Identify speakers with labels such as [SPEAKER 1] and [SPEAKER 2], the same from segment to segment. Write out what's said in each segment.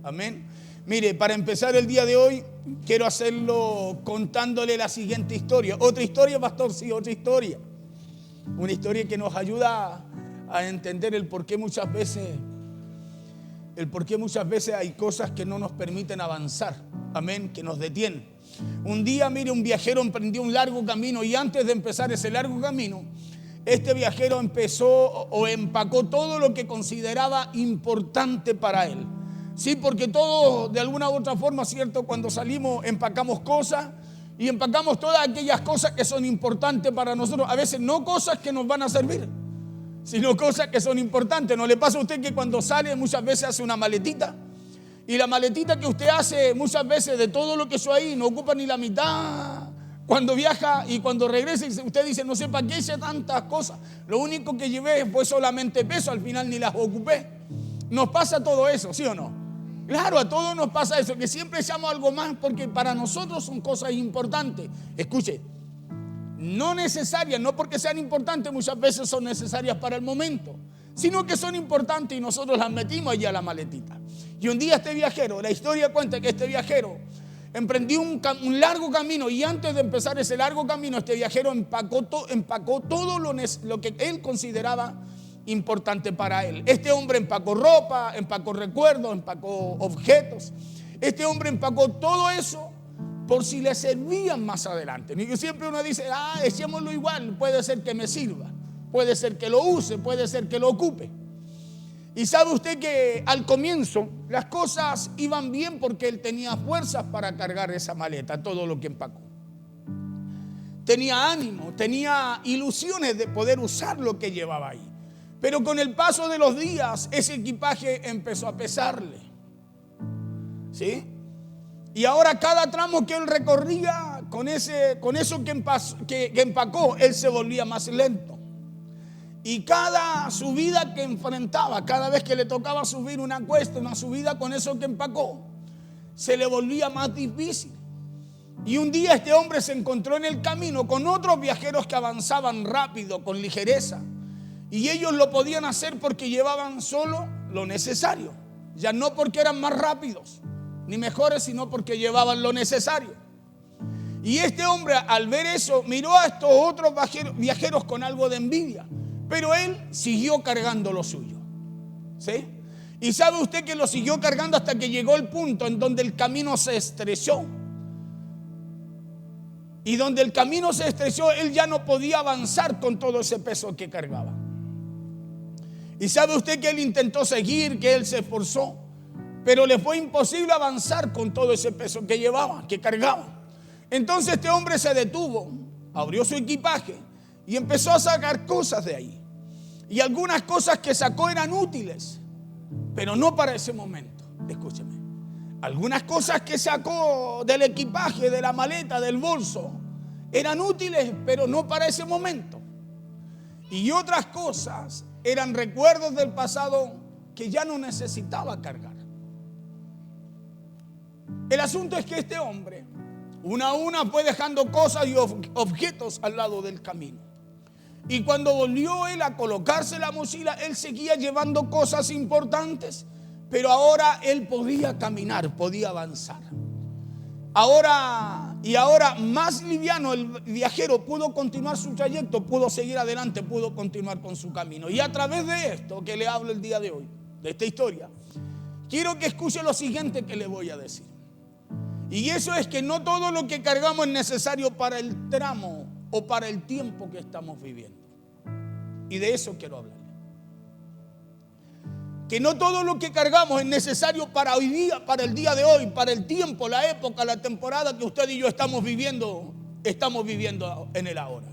[SPEAKER 1] Amén. Mire, para empezar el día de hoy, quiero hacerlo contándole la siguiente historia. ¿Otra historia, pastor? Sí, otra historia. Una historia que nos ayuda a entender el por qué muchas veces hay cosas que no nos permiten avanzar. Amén, que nos detienen. Un día, mire, un viajero emprendió un largo camino y antes de empezar ese largo camino, este viajero empacó todo lo que consideraba importante para él. Sí, porque todos, de alguna u otra forma, ¿cierto? Cuando salimos empacamos cosas y empacamos todas aquellas cosas que son importantes para nosotros. A veces no cosas que nos van a servir, sino cosas que son importantes. ¿No le pasa a usted que cuando sale muchas veces hace una maletita? Y la maletita que usted hace muchas veces de todo lo que hizo ahí no ocupa ni la mitad cuando viaja, y cuando regresa usted dice, no sé para qué hice tantas cosas. Lo único que llevé fue solamente peso, al final ni las ocupé. Nos pasa todo eso, ¿sí o no? Claro, a todos nos pasa eso, que siempre echamos algo más porque para nosotros son cosas importantes. Escuche, no necesarias, no porque sean importantes, muchas veces son necesarias para el momento, sino que son importantes y nosotros las metimos allí a la maletita. Y un día este viajero, la historia cuenta que este viajero emprendió un largo camino y antes de empezar ese largo camino, este viajero empacó todo lo que él consideraba importante para él. Este hombre empacó ropa, empacó recuerdos, empacó objetos. Este hombre empacó todo eso por si le servían más adelante. Y siempre uno dice, echémoslo igual, puede ser que me sirva, puede ser que lo use, puede ser que lo ocupe. Y sabe usted que al comienzo las cosas iban bien porque él tenía fuerzas para cargar esa maleta, todo lo que empacó. Tenía ánimo, tenía ilusiones de poder usar lo que llevaba ahí. Pero con el paso de los días, ese equipaje empezó a pesarle. ¿Sí? Y ahora cada tramo que él recorría, con eso que empacó, él se volvía más lento. Y cada subida que enfrentaba, cada vez que le tocaba subir una cuesta, una subida con eso que empacó, se le volvía más difícil. Y un día este hombre se encontró en el camino con otros viajeros que avanzaban rápido, con ligereza. Y ellos lo podían hacer porque llevaban solo lo necesario. Ya no porque eran más rápidos ni mejores, sino porque llevaban lo necesario. Y este hombre, al ver eso, miró a estos otros viajeros con algo de envidia. Pero él siguió cargando lo suyo. ¿Sí? Y sabe usted que lo siguió cargando hasta que llegó el punto en donde el camino se estrechó. Y donde el camino se estrechó, él ya no podía avanzar con todo ese peso que cargaba. Y sabe usted que él intentó seguir, que él se esforzó, pero le fue imposible avanzar con todo ese peso que llevaba, que cargaba. Entonces este hombre se detuvo, abrió su equipaje y empezó a sacar cosas de ahí. Y algunas cosas que sacó eran útiles, pero no para ese momento. Escúcheme. Algunas cosas que sacó del equipaje, de la maleta, del bolso, eran útiles, pero no para ese momento. Y otras cosas eran recuerdos del pasado que ya no necesitaba cargar. El asunto es que este hombre, una a una, fue dejando cosas y objetos al lado del camino. Y cuando volvió él a colocarse la mochila, él seguía llevando cosas importantes, pero ahora él podía caminar, podía avanzar. Ahora más liviano, el viajero pudo continuar su trayecto, pudo seguir adelante, pudo continuar con su camino. Y a través de esto que le hablo el día de hoy, de esta historia, quiero que escuche lo siguiente que le voy a decir. Y eso es que no todo lo que cargamos es necesario para el tramo o para el tiempo que estamos viviendo. Y de eso quiero hablarle. Que no todo lo que cargamos es necesario para hoy día, para el día de hoy, para el tiempo, la época, la temporada que usted y yo estamos viviendo en el ahora.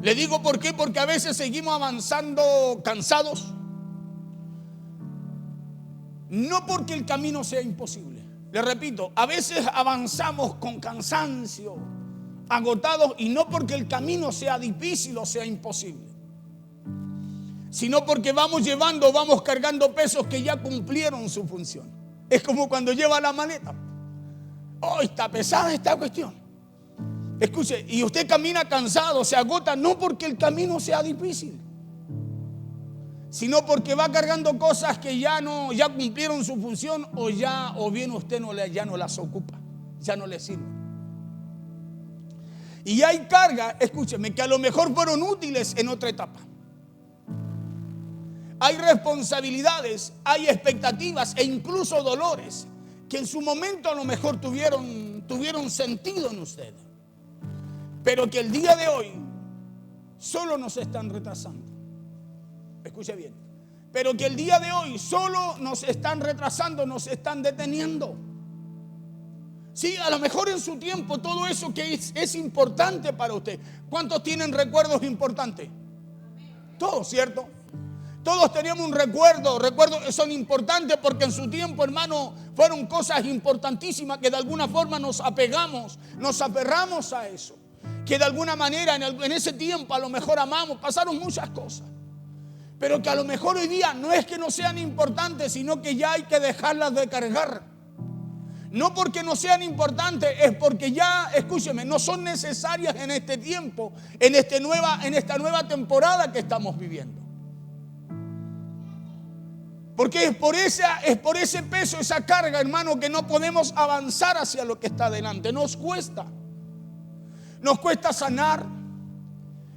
[SPEAKER 1] Le digo por qué, porque a veces seguimos avanzando cansados. No porque el camino sea imposible. Le repito, a veces avanzamos con cansancio, agotados, y no porque el camino sea difícil o sea imposible, sino porque vamos cargando pesos que ya cumplieron su función. Es como cuando lleva la maleta. Está pesada esta cuestión. Escuche, y usted camina cansado, se agota, no porque el camino sea difícil, sino porque va cargando cosas que ya cumplieron su función o bien usted ya no las ocupa, ya no le sirve. Y hay cargas, escúcheme, que a lo mejor fueron útiles en otra etapa. Hay responsabilidades, hay expectativas e incluso dolores que en su momento a lo mejor tuvieron sentido en usted, pero que el día de hoy solo nos están retrasando. Escuche bien, pero que el día de hoy solo nos están retrasando, nos están deteniendo. Sí, a lo mejor en su tiempo todo eso que es importante para usted. ¿Cuántos tienen recuerdos importantes? Todos, ¿cierto? Todos teníamos un recuerdos que son importantes porque en su tiempo, hermano, fueron cosas importantísimas que de alguna forma nos apegamos, nos aferramos a eso. Que de alguna manera en ese tiempo a lo mejor amamos, pasaron muchas cosas. Pero que a lo mejor hoy día no es que no sean importantes, sino que ya hay que dejarlas de cargar. No porque no sean importantes, es porque ya, escúcheme, no son necesarias en este tiempo, en esta nueva temporada que estamos viviendo. Porque es por ese peso, esa carga, hermano, que no podemos avanzar hacia lo que está adelante. Nos cuesta sanar,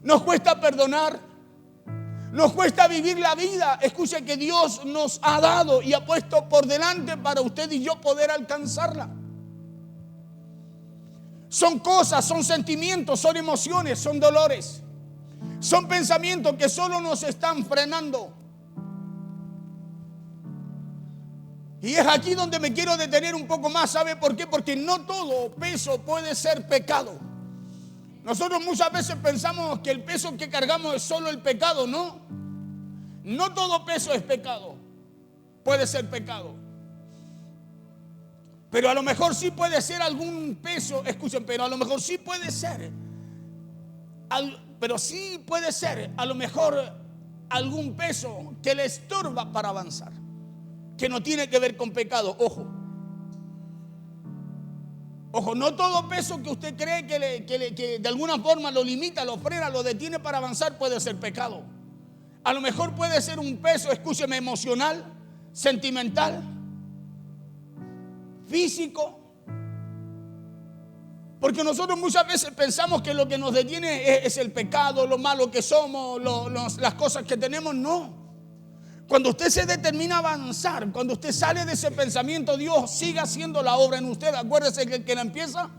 [SPEAKER 1] nos cuesta perdonar. Nos cuesta vivir la vida, escuche, que Dios nos ha dado y ha puesto por delante para usted y yo poder alcanzarla. Son cosas, son sentimientos, son emociones, son dolores. Son pensamientos que solo nos están frenando. Y es aquí donde me quiero detener un poco más. ¿Sabe por qué? Porque no todo peso puede ser pecado. Nosotros muchas veces pensamos que el peso que cargamos es solo el pecado. No todo peso es pecado. Puede ser pecado. Pero a lo mejor sí puede ser algún peso, escuchen, pero a lo mejor sí puede ser. Pero sí puede ser a lo mejor algún peso que le estorba para avanzar. Que no tiene que ver con pecado, ojo. Ojo, no todo peso que usted cree que de alguna forma lo limita, lo frena, lo detiene para avanzar puede ser pecado. A lo mejor puede ser un peso, escúcheme, emocional, sentimental, físico. Porque nosotros muchas veces pensamos que lo que nos detiene es el pecado, lo malo que somos, las cosas que tenemos. No. Cuando usted se determina a avanzar, cuando usted sale de ese pensamiento, Dios sigue haciendo la obra en usted. Acuérdese que el que la empieza,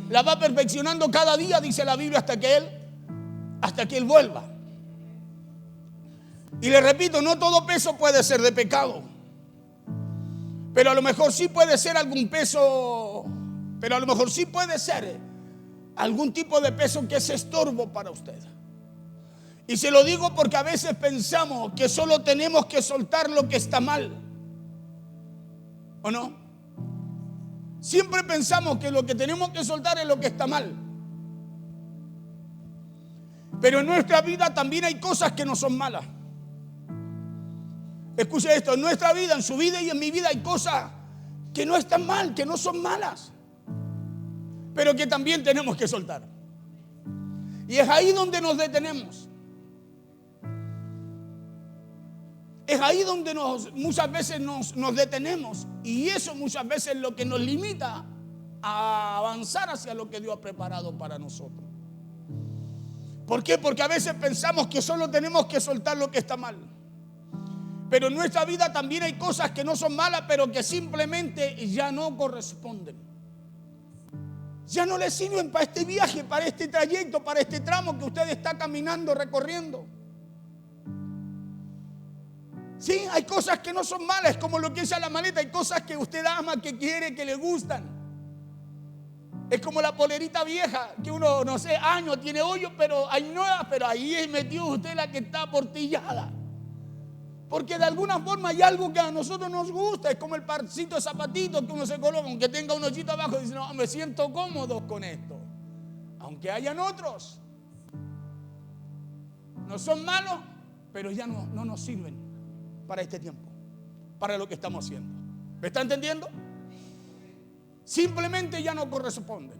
[SPEAKER 1] la va perfeccionando cada día, dice la Biblia, hasta que Él vuelva. Y le repito, no todo peso puede ser de pecado. Pero a lo mejor sí puede ser algún peso, pero a lo mejor sí puede ser algún tipo de peso que es estorbo para usted. Y se lo digo porque a veces pensamos que solo tenemos que soltar lo que está mal. ¿O no? Siempre pensamos que lo que tenemos que soltar es lo que está mal. Pero en nuestra vida también hay cosas que no son malas. Escuche esto, en nuestra vida, en su vida y en mi vida hay cosas que no están mal, que no son malas, pero que también tenemos que soltar. Y es ahí donde nos detenemos. Es ahí donde muchas veces nos detenemos. Y eso muchas veces es lo que nos limita a avanzar hacia lo que Dios ha preparado para nosotros. ¿Por qué? Porque a veces pensamos que solo tenemos que soltar lo que está mal. Pero en nuestra vida también hay cosas que no son malas, pero que simplemente ya no corresponden. Ya no le sirven para este viaje, para este trayecto, para este tramo que usted está caminando, recorriendo. Sí, hay cosas que no son malas, como lo que echa la maleta. Hay cosas que usted ama, que quiere, que le gustan. Es como la polerita vieja, que uno, no sé, años tiene hoyo, pero hay nuevas, pero ahí metió usted la que está aportillada. Porque de alguna forma hay algo que a nosotros nos gusta. Es como el parcito de zapatito que uno se coloca, aunque tenga un hoyito abajo, y dice, no, me siento cómodo con esto. Aunque hayan otros. No son malos, pero ya no nos sirven para este tiempo, para lo que estamos haciendo. ¿Me está entendiendo? Simplemente ya no corresponden.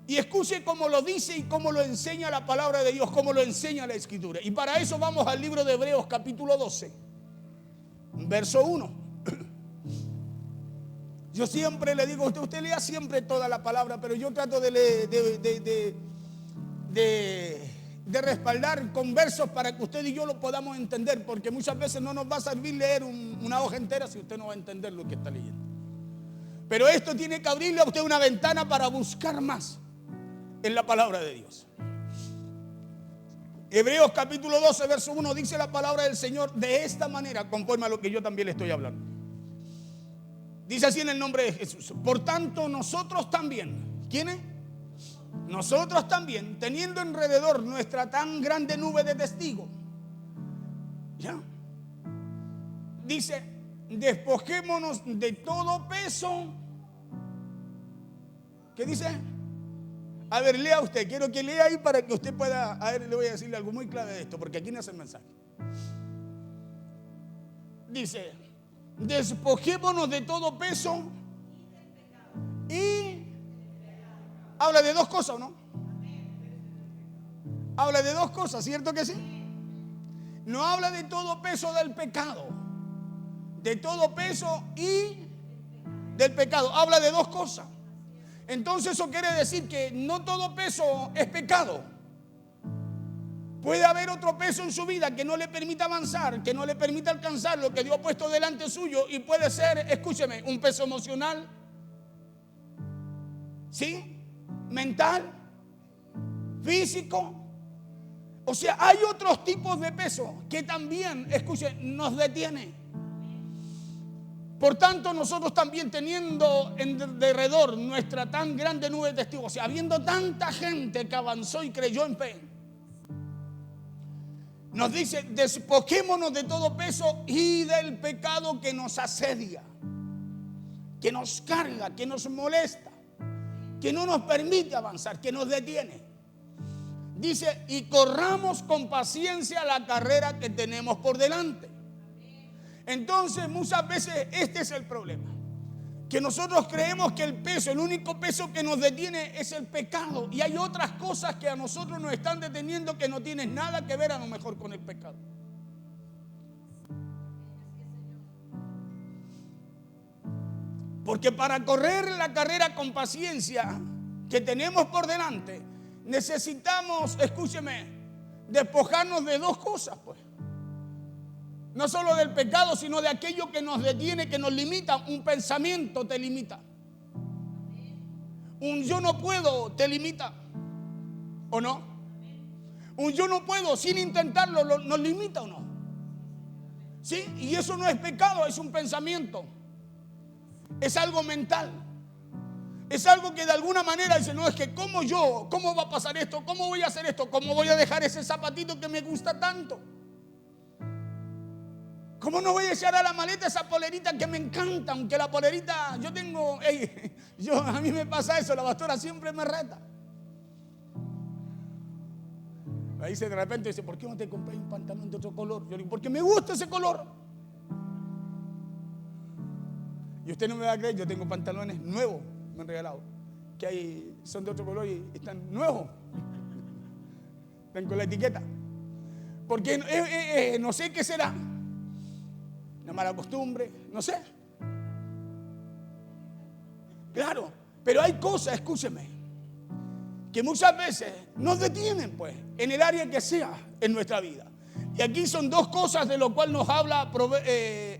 [SPEAKER 1] Y escuche cómo lo dice y cómo lo enseña la palabra de Dios, cómo lo enseña la Escritura. Y para eso vamos al libro de Hebreos capítulo 12, verso 1. Yo siempre le digo a usted lea siempre toda la palabra, pero yo trato de respaldar con versos para que usted y yo lo podamos entender, porque muchas veces no nos va a servir leer una hoja entera si usted no va a entender lo que está leyendo. Pero esto tiene que abrirle a usted una ventana para buscar más en la palabra de Dios. Hebreos capítulo 12, verso 1 dice la palabra del Señor de esta manera, conforme a lo que yo también le estoy hablando. Dice así en el nombre de Jesús: por tanto nosotros también, ¿quiénes? Nosotros también, teniendo alrededor nuestra tan grande nube de testigos, ¿ya? Dice, despojémonos de todo peso. ¿Qué dice? A ver, lea usted, quiero que lea ahí para que usted pueda, a ver, le voy a decirle algo muy clave de esto, porque aquí no es el mensaje. Dice, despojémonos de todo peso y habla de dos cosas, ¿no? Habla de dos cosas, ¿cierto que sí? No habla de todo peso del pecado, de todo peso y del pecado, habla de dos cosas. Entonces eso quiere decir que no todo peso es pecado. Puede haber otro peso en su vida que no le permita avanzar, que no le permita alcanzar lo que Dios ha puesto delante suyo, y puede ser, escúcheme, un peso emocional, ¿sí? Mental, físico. O sea, hay otros tipos de peso que también, escuchen, nos detiene. Por tanto, nosotros también teniendo alrededor nuestra tan grande nube de testigos, o sea, habiendo tanta gente que avanzó y creyó en fe, nos dice, despojémonos de todo peso y del pecado que nos asedia, que nos carga, que nos molesta, que no nos permite avanzar, que nos detiene. Dice, y corramos con paciencia la carrera que tenemos por delante. Entonces, muchas veces este es el problema, que nosotros creemos que el peso, el único peso que nos detiene es el pecado, y hay otras cosas que a nosotros nos están deteniendo que no tienen nada que ver a lo mejor con el pecado. Porque para correr la carrera con paciencia que tenemos por delante, necesitamos, escúcheme, despojarnos de dos cosas, pues. No solo del pecado, sino de aquello que nos detiene, que nos limita. Un pensamiento te limita. Un yo no puedo te limita. ¿O no? Un yo no puedo sin intentarlo nos limita, ¿o no? ¿Sí? Y eso no es pecado, es un pensamiento. Es algo mental. Es algo que de alguna manera dice, no, es que ¿cómo va a pasar esto? ¿Cómo voy a hacer esto? ¿Cómo voy a dejar ese zapatito que me gusta tanto? ¿Cómo no voy a echar a la maleta esa polerita que me encanta? Aunque la polerita, a mí me pasa eso, la pastora siempre me reta. Ahí de repente dice, ¿por qué no te compré un pantalón de otro color? Yo digo, porque me gusta ese color. Y usted no me va a creer, yo tengo pantalones nuevos, me han regalado, que son de otro color y están nuevos. Están con la etiqueta. Porque no sé qué será. Una mala costumbre, no sé. Claro, pero hay cosas, escúcheme, que muchas veces nos detienen, pues, en el área que sea en nuestra vida. Y aquí son dos cosas de lo cual nos habla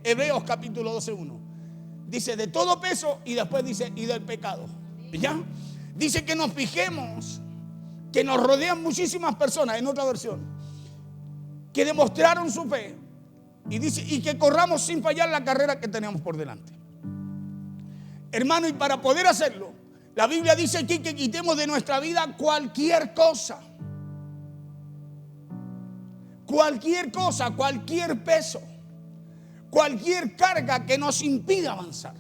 [SPEAKER 1] Hebreos capítulo 12:1. Dice de todo peso y después dice y del pecado. ¿Ya? Dice que nos fijemos, que nos rodean muchísimas personas, en otra versión, que demostraron su fe. Y dice, y que corramos sin fallar la carrera que tenemos por delante. Hermano, y para poder hacerlo, la Biblia dice aquí que quitemos de nuestra vida cualquier cosa. Cualquier cosa, cualquier peso, cualquier carga que nos impida avanzar.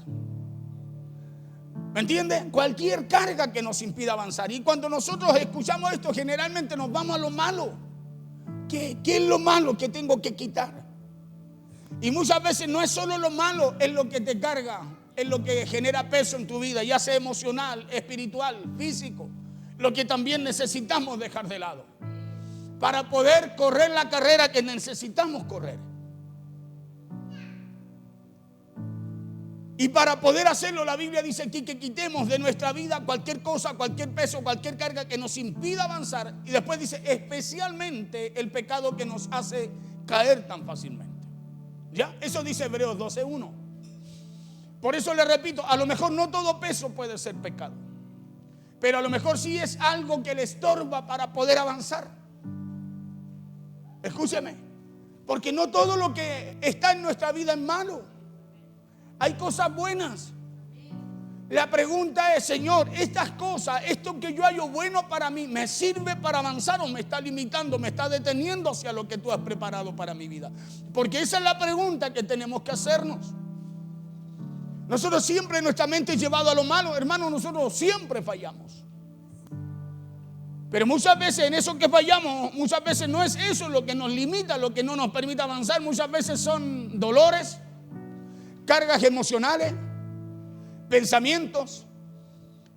[SPEAKER 1] ¿Me entiende? Cualquier carga que nos impida avanzar. Y cuando nosotros escuchamos esto, generalmente nos vamos a lo malo. ¿Qué es lo malo que tengo que quitar? Y muchas veces no es solo lo malo, es lo que te carga, es lo que genera peso en tu vida, ya sea emocional, espiritual, físico. lo que también necesitamos dejar de lado para poder correr la carrera que necesitamos correr. Y para poder hacerlo, la Biblia dice aquí que quitemos de nuestra vida cualquier cosa, cualquier peso, cualquier carga que nos impida avanzar. Y después dice, especialmente el pecado que nos hace caer tan fácilmente. ¿Ya? Eso dice Hebreos 12:1. Por eso le repito, a lo mejor no todo peso puede ser pecado, pero a lo mejor sí es algo que le estorba para poder avanzar. Escúcheme, porque no todo lo que está en nuestra vida es malo. Hay cosas buenas. La pregunta es, Señor, estas cosas, esto que yo hallo bueno para mí, ¿me sirve para avanzar o me está limitando, me está deteniendo hacia lo que tú has preparado para mi vida? Porque esa es la pregunta que tenemos que hacernos. Nosotros siempre, nuestra mente es llevada a lo malo, hermano, nosotros siempre fallamos. Pero muchas veces en eso que fallamos, muchas veces no es eso lo que nos limita, lo que no nos permite avanzar. Muchas veces son dolores, cargas emocionales, pensamientos,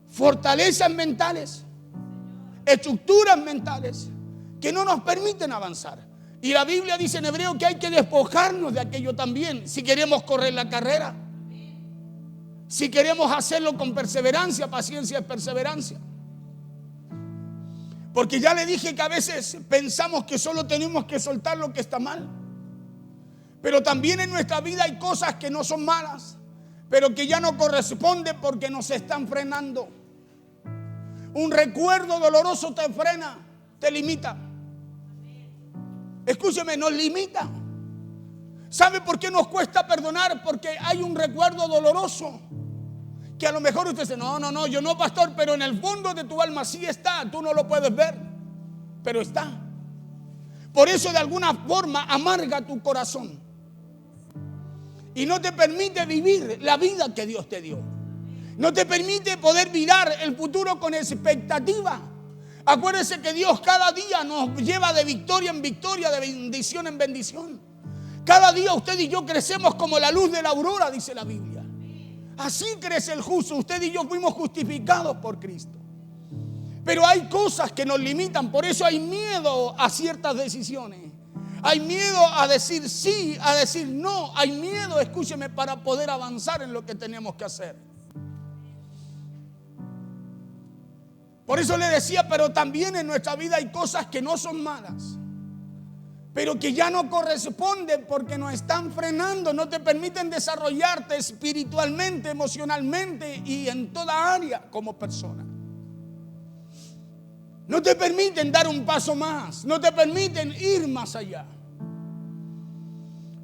[SPEAKER 1] fortalezas mentales, estructuras mentales que no nos permiten avanzar. Y la Biblia dice en Hebreo que hay que despojarnos de aquello también si queremos correr la carrera, si queremos hacerlo con perseverancia. Paciencia es perseverancia. Porque ya le dije que a veces pensamos que solo tenemos que soltar lo que está mal. Pero también en nuestra vida hay cosas que no son malas, pero que ya no corresponden porque nos están frenando. Un recuerdo doloroso te frena, te limita. Escúcheme, nos limita. ¿Sabe por qué nos cuesta perdonar? Porque hay un recuerdo doloroso que a lo mejor usted dice, no, yo no, pastor, pero en el fondo de tu alma sí está. Tú no lo puedes ver, pero está. Por eso de alguna forma amarga tu corazón y no te permite vivir la vida que Dios te dio. No te permite poder mirar el futuro con expectativa. Acuérdese que Dios cada día nos lleva de victoria en victoria, de bendición en bendición. Cada día usted y yo crecemos como la luz de la aurora, dice la Biblia. Así crece el justo. Usted y yo fuimos justificados por Cristo. Pero hay cosas que nos limitan. Por eso hay miedo a ciertas decisiones. Hay miedo a decir sí, a decir no. Hay miedo, escúcheme, para poder avanzar en lo que tenemos que hacer. Por eso le decía, pero también en nuestra vida hay cosas que no son malas, pero que ya no corresponden porque nos están frenando, no te permiten desarrollarte espiritualmente, emocionalmente y en toda área como persona. No te permiten dar un paso más, no te permiten ir más allá.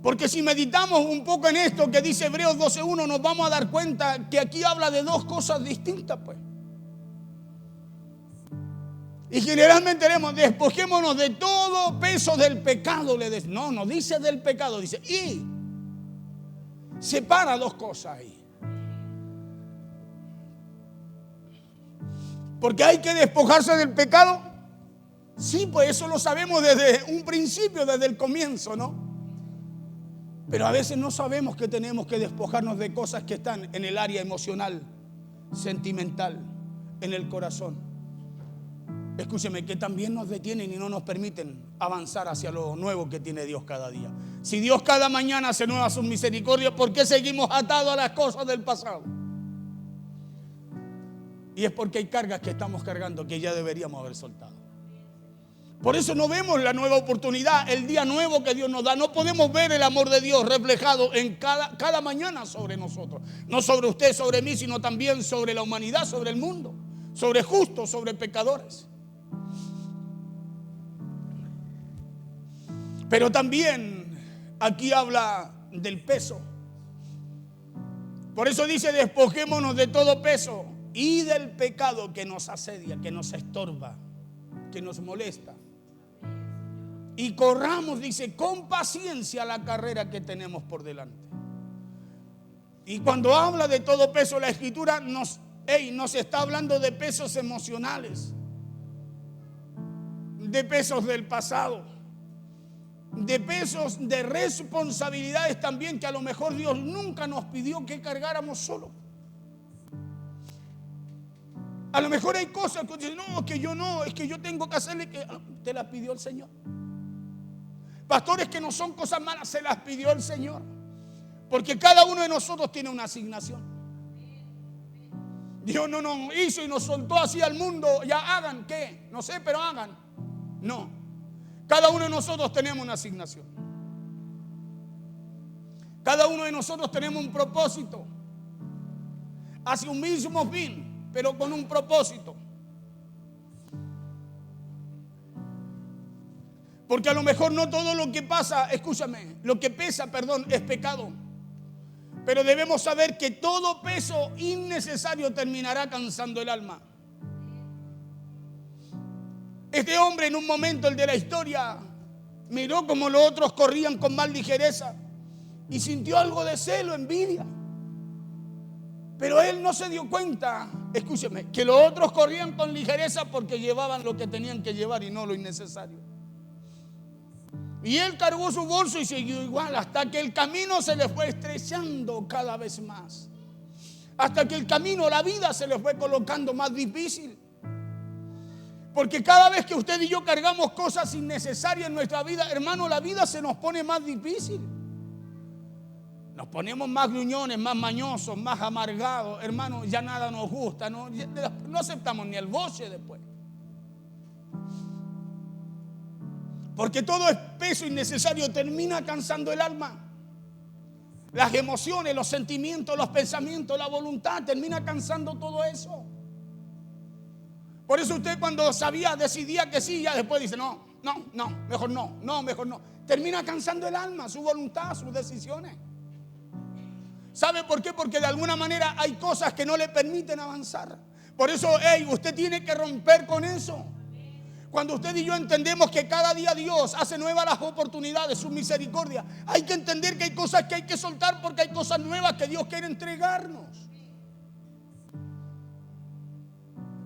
[SPEAKER 1] Porque si meditamos un poco en esto que dice Hebreos 12:1, nos vamos a dar cuenta que aquí habla de dos cosas distintas, pues. Y generalmente tenemos, despojémonos de todo peso del pecado. No dice del pecado, dice y. Separa dos cosas ahí. Porque hay que despojarse del pecado. Sí, pues eso lo sabemos desde un principio, desde el comienzo, ¿no? Pero a veces no sabemos que tenemos que despojarnos de cosas que están en el área emocional, sentimental, en el corazón. Escúcheme, que también nos detienen y no nos permiten avanzar hacia lo nuevo que tiene Dios cada día. Si Dios cada mañana hace nuevas sus misericordias, ¿por qué seguimos atados a las cosas del pasado? Y es porque hay cargas que estamos cargando que ya deberíamos haber soltado. Por eso no vemos la nueva oportunidad, el día nuevo que Dios nos da. No podemos ver el amor de Dios reflejado en cada mañana sobre nosotros. No sobre usted, sobre mí, sino también sobre la humanidad, sobre el mundo, sobre justos, sobre pecadores. Pero también aquí habla del peso. Por eso dice, despojémonos de todo peso y del pecado que nos asedia, que nos estorba, que nos molesta. Y corramos, dice, con paciencia la carrera que tenemos por delante. Y cuando habla de todo peso, la Escritura nos está hablando de pesos emocionales, de pesos del pasado, de pesos de responsabilidades también que a lo mejor Dios nunca nos pidió que cargáramos solo. A lo mejor hay cosas que dicen, no, que yo no, es que yo tengo que hacerle que te las pidió el Señor. Pastores, que no son cosas malas, se las pidió el Señor. Porque cada uno de nosotros tiene una asignación. Dios no nos hizo y nos soltó así al mundo. Ya hagan, ¿qué? No sé, pero hagan. No. Cada uno de nosotros tenemos una asignación. Cada uno de nosotros tenemos un propósito. Hacia un mismo fin, pero con un propósito. Porque a lo mejor no todo lo que pasa, escúchame, lo que pesa, perdón, es pecado. Pero debemos saber que todo peso innecesario terminará cansando el alma. Este hombre, en un momento, el de la historia, miró como los otros corrían con más ligereza y sintió algo de celo, envidia. Pero él no se dio cuenta, escúcheme, que los otros corrían con ligereza porque llevaban lo que tenían que llevar y no lo innecesario. Y él cargó su bolso y siguió igual hasta que el camino se le fue estrechando cada vez más. Hasta que el camino, la vida, se le fue colocando más difícil. Porque cada vez que usted y yo cargamos cosas innecesarias en nuestra vida, hermano, la vida se nos pone más difícil. Nos ponemos más gruñones, más mañosos, más amargados. Hermano, ya nada nos gusta, no aceptamos ni el boche después. Porque todo es peso innecesario, termina cansando el alma. Las emociones, los sentimientos, los pensamientos, la voluntad, termina cansando todo eso. Por eso usted, cuando decidía que sí, ya después dice no, mejor no. Termina cansando el alma, su voluntad, sus decisiones. ¿Sabe por qué? Porque de alguna manera hay cosas que no le permiten avanzar. Por eso, usted tiene que romper con eso. Cuando usted y yo entendemos que cada día Dios hace nuevas las oportunidades, su misericordia, hay que entender que hay cosas que hay que soltar porque hay cosas nuevas que Dios quiere entregarnos.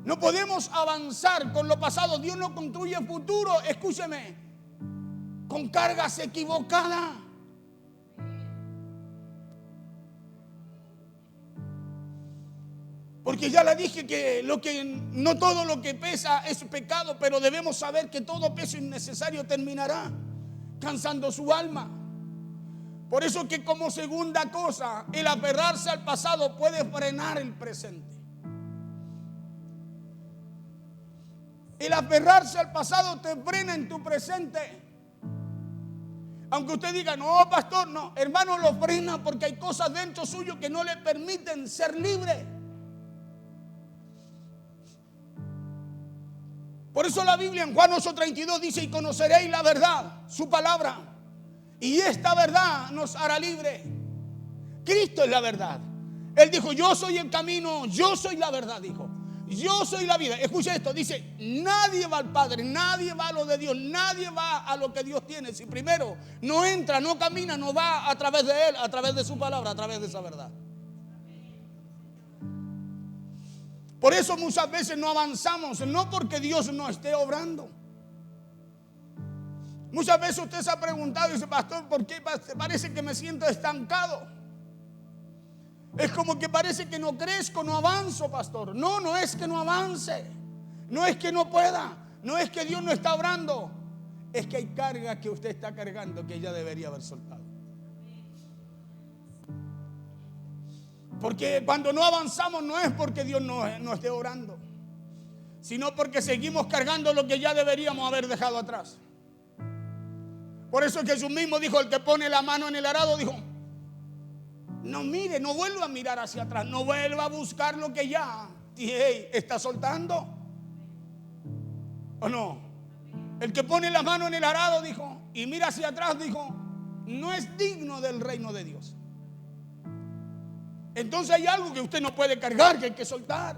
[SPEAKER 1] No podemos avanzar con lo pasado. Dios no construye futuro, escúcheme, con cargas equivocadas. Porque ya le dije que no todo lo que pesa es pecado, pero debemos saber que todo peso innecesario terminará cansando su alma. Por eso que como segunda cosa, el aferrarse al pasado puede frenar el presente. El aferrarse al pasado te frena en tu presente. Aunque usted diga, no, pastor, no, hermano, lo frena porque hay cosas dentro suyo que no le permiten ser libre. Por eso la Biblia en Juan 8:32 dice, y conoceréis la verdad, su palabra, y esta verdad nos hará libre. Cristo es la verdad. Él dijo, yo soy el camino, yo soy la verdad, dijo. Yo soy la vida. Escucha esto, dice, nadie va al Padre, nadie va a lo de Dios, nadie va a lo que Dios tiene si primero no entra, no camina, no va a través de Él, a través de su palabra, a través de esa verdad. Por eso muchas veces no avanzamos, no porque Dios no esté obrando. Muchas veces usted se ha preguntado y dice, pastor, ¿por qué parece que me siento estancado? Es como que parece que no crezco, no avanzo, pastor. No es que no avance, no es que no pueda, no es que Dios no está obrando. Es que hay cargas que usted está cargando que ya debería haber soltado. Porque cuando no avanzamos no es porque Dios no esté orando, sino porque seguimos cargando lo que ya deberíamos haber dejado atrás. Por eso Jesús mismo dijo, el que pone la mano en el arado, dijo, no mire, no vuelva a mirar hacia atrás, no vuelva a buscar lo que ya está soltando. ¿O no? El que pone la mano en el arado, dijo, y mira hacia atrás, dijo, no es digno del reino de Dios. Entonces hay algo que usted no puede cargar, que hay que soltar.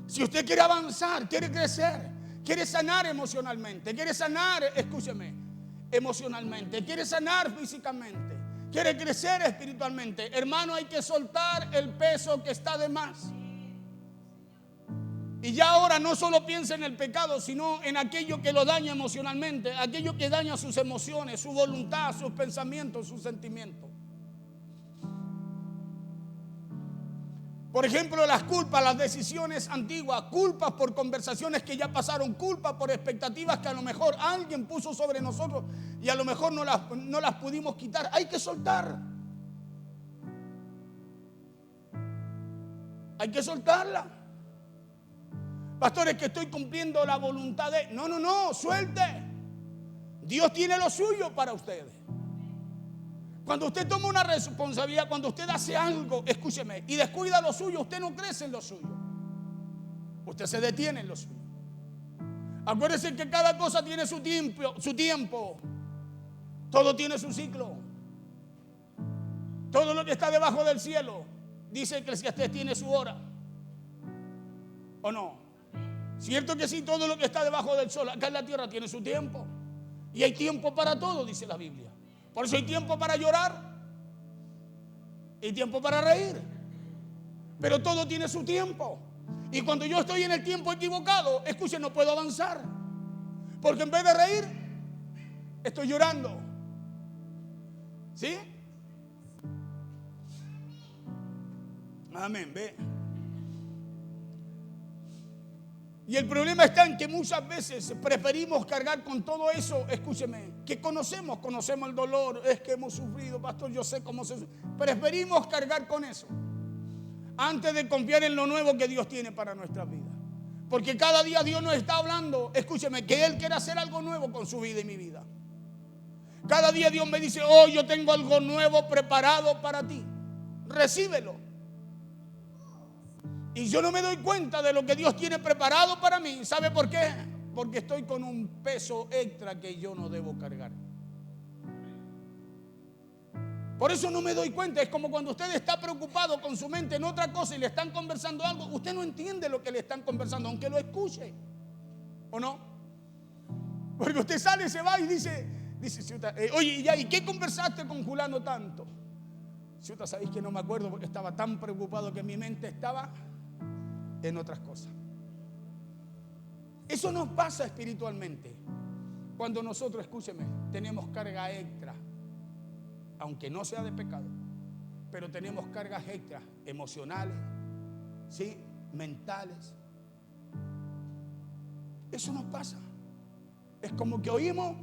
[SPEAKER 1] Si usted quiere avanzar, quiere crecer, quiere sanar emocionalmente, quiere sanar, escúcheme, emocionalmente, quiere sanar físicamente, quiere crecer espiritualmente, hermano, hay que soltar el peso que está de más. Y ya ahora no solo piensa en el pecado, sino en aquello que lo daña emocionalmente, aquello que daña sus emociones, su voluntad, sus pensamientos, sus sentimientos. Por ejemplo, las culpas, las decisiones antiguas, culpas por conversaciones que ya pasaron, culpas por expectativas que a lo mejor alguien puso sobre nosotros y a lo mejor no las pudimos quitar. Hay que soltar. Hay que soltarla. Pastor, es que estoy cumpliendo la voluntad de... No, suelte. Dios tiene lo suyo para ustedes. Cuando usted toma una responsabilidad, cuando usted hace algo, escúcheme, y descuida lo suyo, usted no crece en lo suyo. Usted se detiene en lo suyo. Acuérdese que cada cosa tiene su tiempo. Todo tiene su ciclo. Todo lo que está debajo del cielo, dice que Eclesiastés, tiene su hora. ¿O no? Cierto que sí, todo lo que está debajo del sol, acá en la tierra, tiene su tiempo. Y hay tiempo para todo, dice la Biblia. Por eso hay tiempo para llorar y tiempo para reír. Pero todo tiene su tiempo. Y cuando yo estoy en el tiempo equivocado, escuchen, no puedo avanzar. Porque en vez de reír, estoy llorando. ¿Sí? Amén, ve. Y el problema está en que muchas veces preferimos cargar con todo eso, escúcheme, que conocemos el dolor, es que hemos sufrido, pastor, yo sé cómo se sufre. Preferimos cargar con eso antes de confiar en lo nuevo que Dios tiene para nuestra vida. Porque cada día Dios nos está hablando, escúcheme, que Él quiere hacer algo nuevo con su vida y mi vida. Cada día Dios me dice, oh, yo tengo algo nuevo preparado para ti, recíbelo. Y yo no me doy cuenta de lo que Dios tiene preparado para mí. ¿Sabe por qué? Porque estoy con un peso extra que yo no debo cargar. Por eso no me doy cuenta. Es como cuando usted está preocupado con su mente en otra cosa y le están conversando algo. Usted no entiende lo que le están conversando, aunque lo escuche. ¿O no? Porque usted sale, se va y dice, oye, ¿y qué conversaste con fulano tanto? Si usted sabéis que no me acuerdo porque estaba tan preocupado que mi mente estaba en otras cosas. Eso nos pasa espiritualmente cuando nosotros, escúcheme, tenemos carga extra, aunque no sea de pecado, pero tenemos cargas extras emocionales, ¿sí? Mentales. Eso nos pasa. Es como que oímos,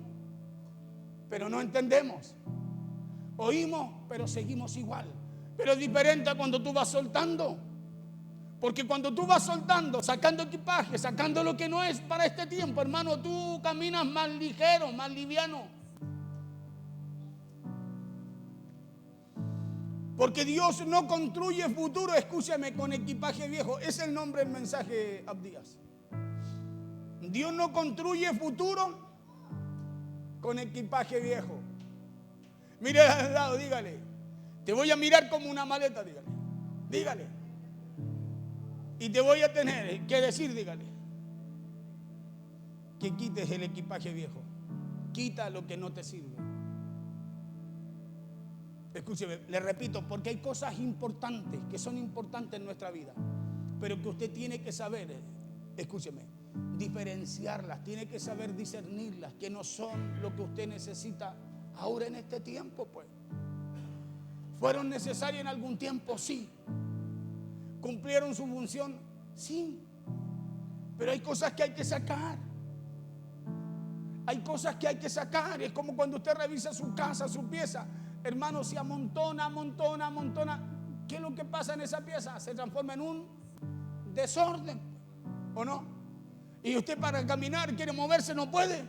[SPEAKER 1] pero no entendemos. Oímos, pero seguimos igual. Pero es diferente a cuando tú vas soltando. Porque cuando tú vas soltando, sacando equipaje, sacando lo que no es para este tiempo, hermano, tú caminas más ligero, más liviano. Porque Dios no construye futuro, escúchame, con equipaje viejo. Es el nombre del mensaje, Abdías. Dios no construye futuro con equipaje viejo. Mire al lado, dígale, te voy a mirar como una maleta, dígale. Y te voy a tener que decir, dígale, que quites el equipaje viejo. Quita lo que no te sirve. Escúcheme, le repito, porque hay cosas importantes, que son importantes en nuestra vida, pero que usted tiene que saber, escúcheme, diferenciarlas, tiene que saber discernirlas, que no son lo que usted necesita ahora en este tiempo, pues. ¿Fueron necesarias en algún tiempo? Sí. ¿Cumplieron su función? Sí. Pero hay cosas que hay que sacar. Hay cosas que hay que sacar. Es como cuando usted revisa su casa, su pieza. Hermano, se amontona. ¿Qué es lo que pasa en esa pieza? Se transforma en un desorden, ¿o no? Y usted para caminar, quiere moverse, no puede.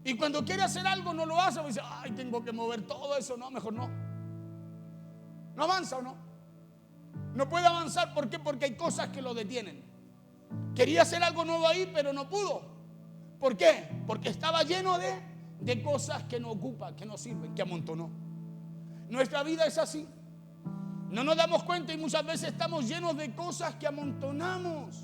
[SPEAKER 1] Y cuando quiere hacer algo no lo hace, dice, ay, tengo que mover todo eso. No, mejor no. ¿No avanza o no? No puede avanzar, ¿por qué? Porque hay cosas que lo detienen. Quería hacer algo nuevo ahí, pero no pudo. ¿Por qué? Porque estaba lleno de cosas que no ocupa, que no sirven, que amontonó. Nuestra vida es así. No nos damos cuenta y muchas veces estamos llenos de cosas que amontonamos.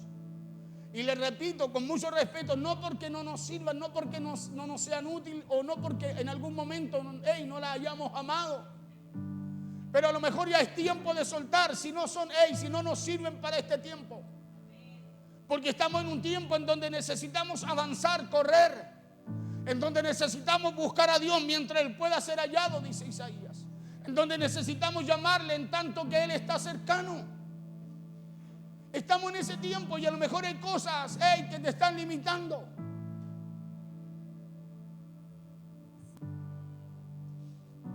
[SPEAKER 1] Y le repito, con mucho respeto, no porque no nos sirvan, no porque no nos sean útiles o no porque en algún momento no la hayamos amado. Pero a lo mejor ya es tiempo de soltar si no nos sirven para este tiempo. Porque estamos en un tiempo en donde necesitamos avanzar, correr, en donde necesitamos buscar a Dios mientras Él pueda ser hallado, dice Isaías. En donde necesitamos llamarle en tanto que Él está cercano. Estamos en ese tiempo y a lo mejor hay cosas que te están limitando.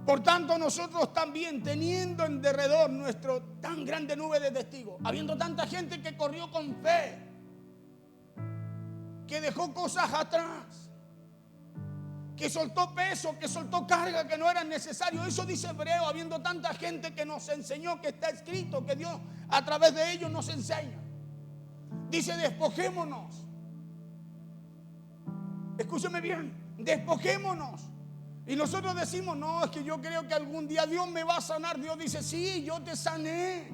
[SPEAKER 1] Por tanto, nosotros también, teniendo en derredor nuestro tan grande nube de testigos, habiendo tanta gente que corrió con fe, que dejó cosas atrás, que soltó peso, que soltó carga que no eran necesarios. Eso dice Hebreo, habiendo tanta gente que nos enseñó, que está escrito, que Dios a través de ellos nos enseña. Dice, despojémonos. Escúcheme bien, despojémonos. Y nosotros decimos, no, es que yo creo que algún día Dios me va a sanar. Dios dice, sí, yo te sané.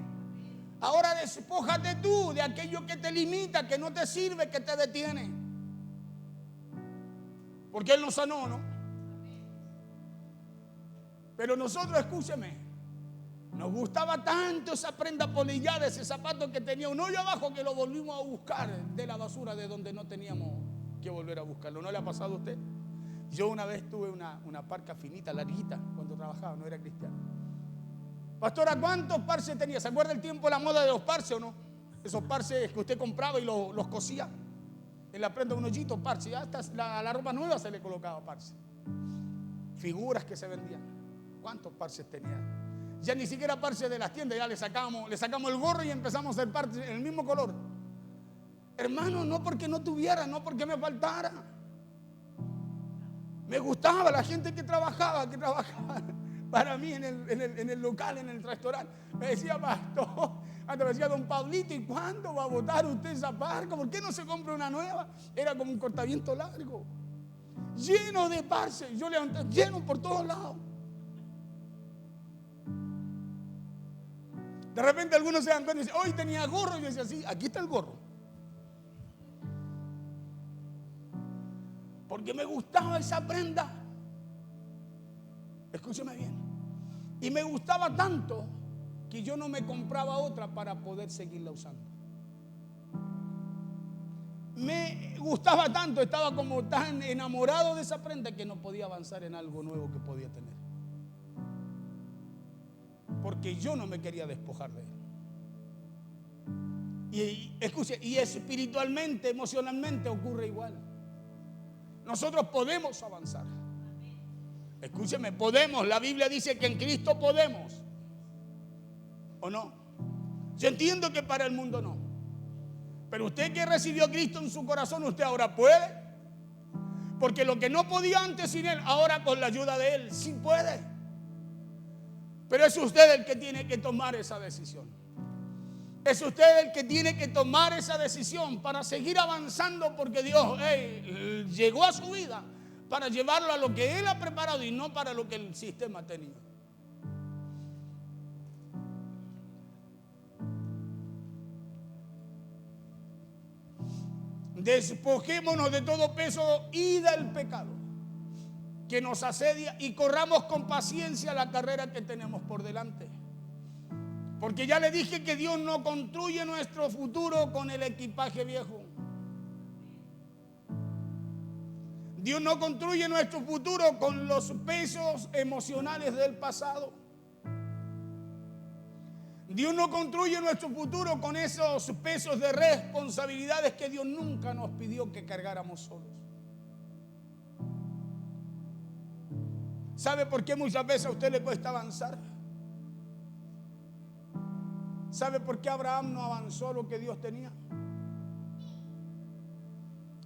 [SPEAKER 1] Ahora despójate tú de aquello que te limita, que no te sirve, que te detiene. Porque Él nos sanó, ¿no? Pero nosotros, escúcheme, nos gustaba tanto esa prenda polillada, ese zapato que tenía un hoyo abajo, que lo volvimos a buscar de la basura de donde no teníamos que volver a buscarlo. ¿No le ha pasado a usted? Yo una vez tuve una parca finita, larguita, cuando trabajaba, no era cristiano. Pastora, ¿cuántos parches tenía? ¿Se acuerda el tiempo de la moda de los parches o no? Esos parches que usted compraba y los cosía. En la prenda un hoyito, parche. Hasta la ropa nueva se le colocaba parche. Figuras que se vendían. ¿Cuántos parches tenía? Ya ni siquiera parches de las tiendas, ya le sacamos el gorro y empezamos a hacer parches en el mismo color. Hermano, no porque no tuviera, no porque me faltara. Me gustaba la gente que trabajaba para mí en el local, en el restaurante. Me decía, pastor, hasta me decía, don Pablito, ¿y cuándo va a botar usted esa parca? ¿Por qué no se compra una nueva? Era como un cortaviento largo, lleno de parches. Yo levanté, lleno por todos lados. De repente algunos se dan cuenta y dicen, hoy tenía gorro. Y yo decía, sí, aquí está el gorro. Porque me gustaba esa prenda. Escúcheme bien. Y me gustaba tanto que yo no me compraba otra para poder seguirla usando. Me gustaba tanto, estaba como tan enamorado de esa prenda que no podía avanzar en algo nuevo que podía tener. Porque yo no me quería despojar de él. Y escuche, y espiritualmente, emocionalmente ocurre igual. Nosotros podemos avanzar. Escúcheme, podemos. La Biblia dice que en Cristo podemos. ¿O no? Yo entiendo que para el mundo no. Pero usted que recibió a Cristo en su corazón, usted ahora puede. Porque lo que no podía antes sin Él, ahora con la ayuda de Él, sí puede. Pero es usted el que tiene que tomar esa decisión. Es usted el que tiene que tomar esa decisión para seguir avanzando, porque Dios llegó a su vida para llevarlo a lo que Él ha preparado y no para lo que el sistema ha tenido. Despojémonos de todo peso y del pecado que nos asedia y corramos con paciencia la carrera que tenemos por delante. Porque ya le dije que Dios no construye nuestro futuro con el equipaje viejo. Dios no construye nuestro futuro con los pesos emocionales del pasado. Dios no construye nuestro futuro con esos pesos de responsabilidades que Dios nunca nos pidió que cargáramos solos. ¿Sabe por qué muchas veces a usted le cuesta avanzar? ¿Sabe por qué Abraham no avanzó lo que Dios tenía?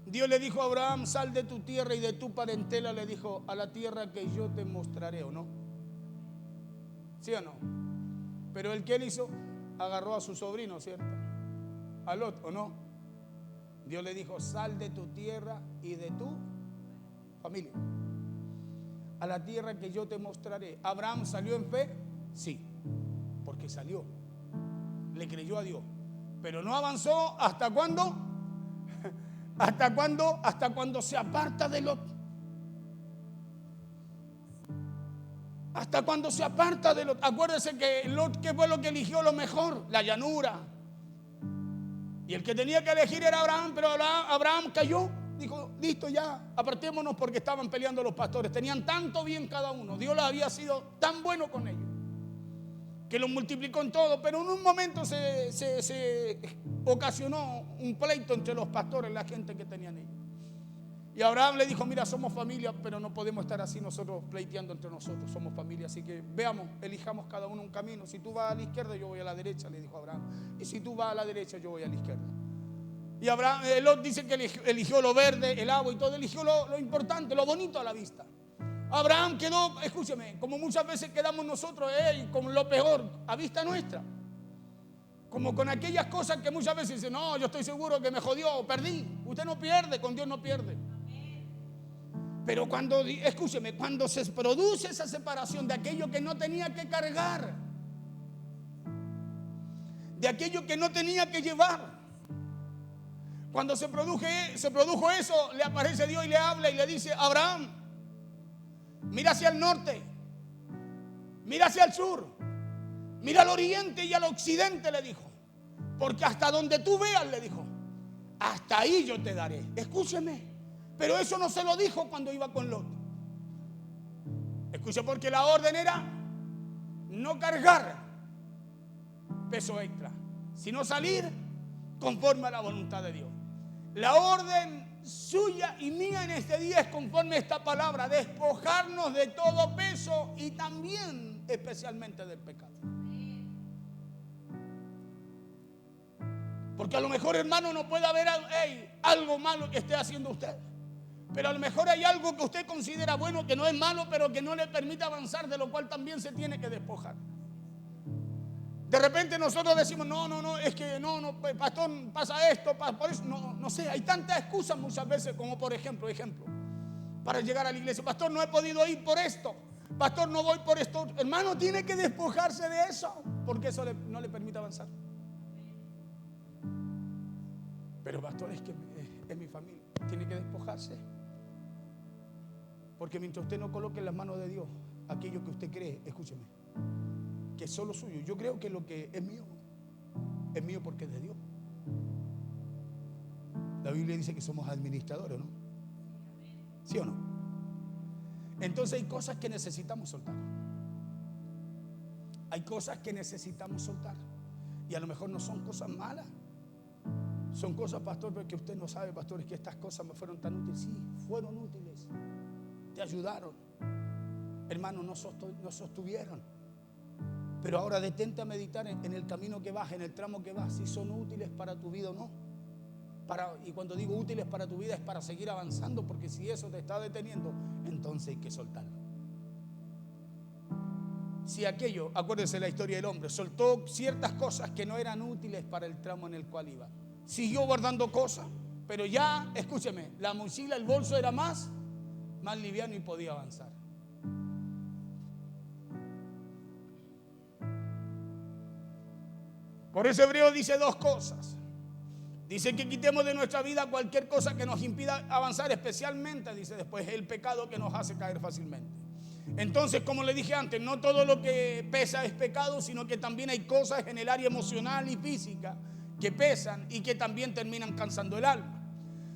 [SPEAKER 1] Dios le dijo a Abraham, sal de tu tierra y de tu parentela, le dijo, a la tierra que yo te mostraré, ¿o no? ¿Sí o no? Pero el que él hizo, agarró a su sobrino, ¿cierto? A Lot, ¿o no? Dios le dijo, sal de tu tierra y de tu familia, a la tierra que yo te mostraré. ¿Abraham salió en fe? Sí, porque salió. Le creyó a Dios, pero no avanzó. ¿Hasta cuándo? ¿Hasta cuándo? Hasta cuando se aparta de Lot. Hasta cuando se aparta de Lot. Acuérdese que Lot, ¿qué fue lo que eligió? Lo mejor, la llanura. Y el que tenía que elegir era Abraham, pero Abraham cayó. Dijo, listo ya, apartémonos, porque estaban peleando los pastores. Tenían tanto bien cada uno. Dios había sido tan bueno con ellos. que lo multiplicó en todo, pero en un momento se ocasionó un pleito entre los pastores, la gente que tenían ellos. Y Abraham le dijo, mira, somos familia, pero no podemos estar así nosotros pleiteando entre nosotros, somos familia, así que veamos, elijamos cada uno un camino. Si tú vas a la izquierda, yo voy a la derecha, le dijo Abraham. Y si tú vas a la derecha, yo voy a la izquierda. Y Abraham, Lot dice que eligió lo verde, el agua y todo, eligió lo importante, lo bonito a la vista. Abraham quedó, escúcheme, como muchas veces quedamos nosotros, con lo peor a vista nuestra. Como con aquellas cosas que muchas veces dicen, no, yo estoy seguro que me jodió, perdí. Usted no pierde, con Dios no pierde. Pero cuando, escúcheme, cuando se produce esa separación de aquello que no tenía que cargar, de aquello que no tenía que llevar, cuando se produjo eso, le aparece Dios y le habla y le dice, Abraham, mira hacia el norte, mira hacia el sur, mira al oriente y al occidente, le dijo, porque hasta donde tú veas, le dijo, hasta ahí yo te daré. Escúcheme. Pero eso no se lo dijo cuando iba con Lot. Escuche, porque la orden era no cargar peso extra, sino salir conforme a la voluntad de Dios. La orden suya y mía en este día es conforme a esta palabra, despojarnos de todo peso y también especialmente del pecado. Porque a lo mejor, hermano, no puede haber algo malo que esté haciendo usted. Pero a lo mejor hay algo que usted considera bueno, que no es malo, pero que no le permite avanzar, de lo cual también se tiene que despojar. De repente nosotros decimos, no, es que no, pastor, pasa esto, por eso, no sé, hay tantas excusas muchas veces, como por ejemplo, para llegar a la iglesia. Pastor, no he podido ir por esto. Pastor, no voy por esto. Hermano, tiene que despojarse de eso, porque eso no le permite avanzar. Pero pastor, es que es mi familia, tiene que despojarse. Porque mientras usted no coloque en las manos de Dios aquello que usted cree, escúcheme, que es solo suyo. Yo creo que lo que es mío porque es de Dios. La Biblia dice que somos administradores, ¿no? ¿Sí o no? Entonces hay cosas que necesitamos soltar. Hay cosas que necesitamos soltar. Y a lo mejor no son cosas malas. Son cosas, pastor, pero que usted no sabe, pastor, es que estas cosas me fueron tan útiles. Sí, fueron útiles. Te ayudaron. Hermano, no sostuvieron. Pero ahora detente a meditar en el camino que vas, en el tramo que vas, si son útiles para tu vida o no. Y cuando digo útiles para tu vida es para seguir avanzando, porque si eso te está deteniendo, entonces hay que soltarlo. Si aquello, acuérdense la historia del hombre, soltó ciertas cosas que no eran útiles para el tramo en el cual iba. Siguió guardando cosas, pero ya, escúcheme, la mochila, el bolso era más liviano y podía avanzar. Por eso Hebreo dice dos cosas. Dice que quitemos de nuestra vida cualquier cosa que nos impida avanzar, especialmente, dice después, el pecado que nos hace caer fácilmente. Entonces, como le dije antes, no todo lo que pesa es pecado, sino que también hay cosas en el área emocional y física que pesan y que también terminan cansando el alma.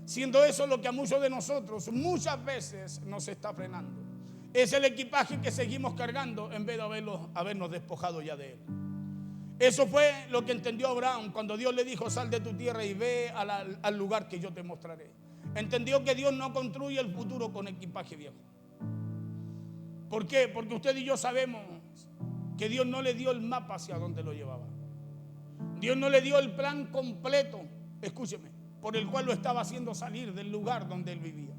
[SPEAKER 1] Siendo eso lo que a muchos de nosotros muchas veces nos está frenando. Es el equipaje que seguimos cargando en vez de habernos despojado ya de él. Eso fue lo que entendió Abraham cuando Dios le dijo, sal de tu tierra y ve al lugar que yo te mostraré. Entendió que Dios no construye el futuro con equipaje viejo. ¿Por qué? Porque usted y yo sabemos que Dios no le dio el mapa hacia donde lo llevaba. Dios no le dio el plan completo, escúcheme, por el cual lo estaba haciendo salir del lugar donde él vivía.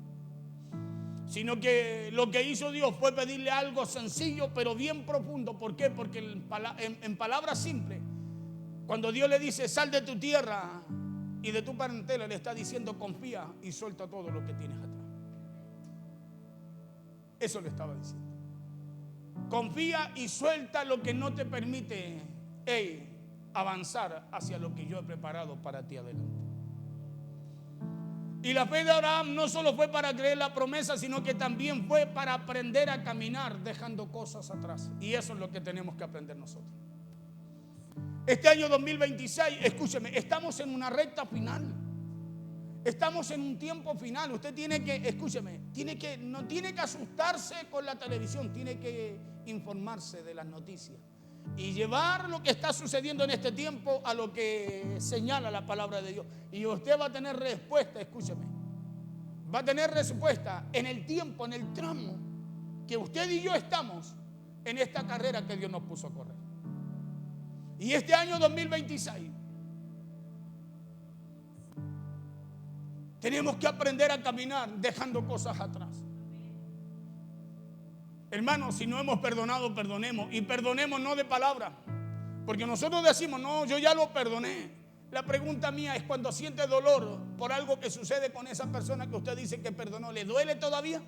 [SPEAKER 1] Sino que lo que hizo Dios fue pedirle algo sencillo pero bien profundo. ¿Por qué? Porque en palabras simples, cuando Dios le dice sal de tu tierra y de tu parentela, le está diciendo confía y suelta todo lo que tienes atrás. Eso le estaba diciendo. Confía y suelta lo que no te permite avanzar hacia lo que yo he preparado para ti adelante. Y la fe de Abraham no solo fue para creer la promesa, sino que también fue para aprender a caminar dejando cosas atrás. Y eso es lo que tenemos que aprender nosotros. Este año 2026, escúcheme, estamos en una recta final. Estamos en un tiempo final. Usted tiene que, escúcheme, no tiene que asustarse con la televisión, tiene que informarse de las noticias. y llevar lo que está sucediendo en este tiempo a lo que señala la palabra de Dios. Y usted va a tener respuesta, escúcheme, va a tener respuesta en el tiempo, en el tramo que usted y yo estamos en esta carrera que Dios nos puso a correr. Y este año 2026 tenemos que aprender a caminar dejando cosas atrás. Hermanos, si no hemos perdonado, perdonemos. Y perdonemos no de palabra, porque nosotros decimos, no, yo ya lo perdoné. La pregunta mía es, cuando siente dolor por algo que sucede con esa persona que usted dice que perdonó, ¿le duele todavía?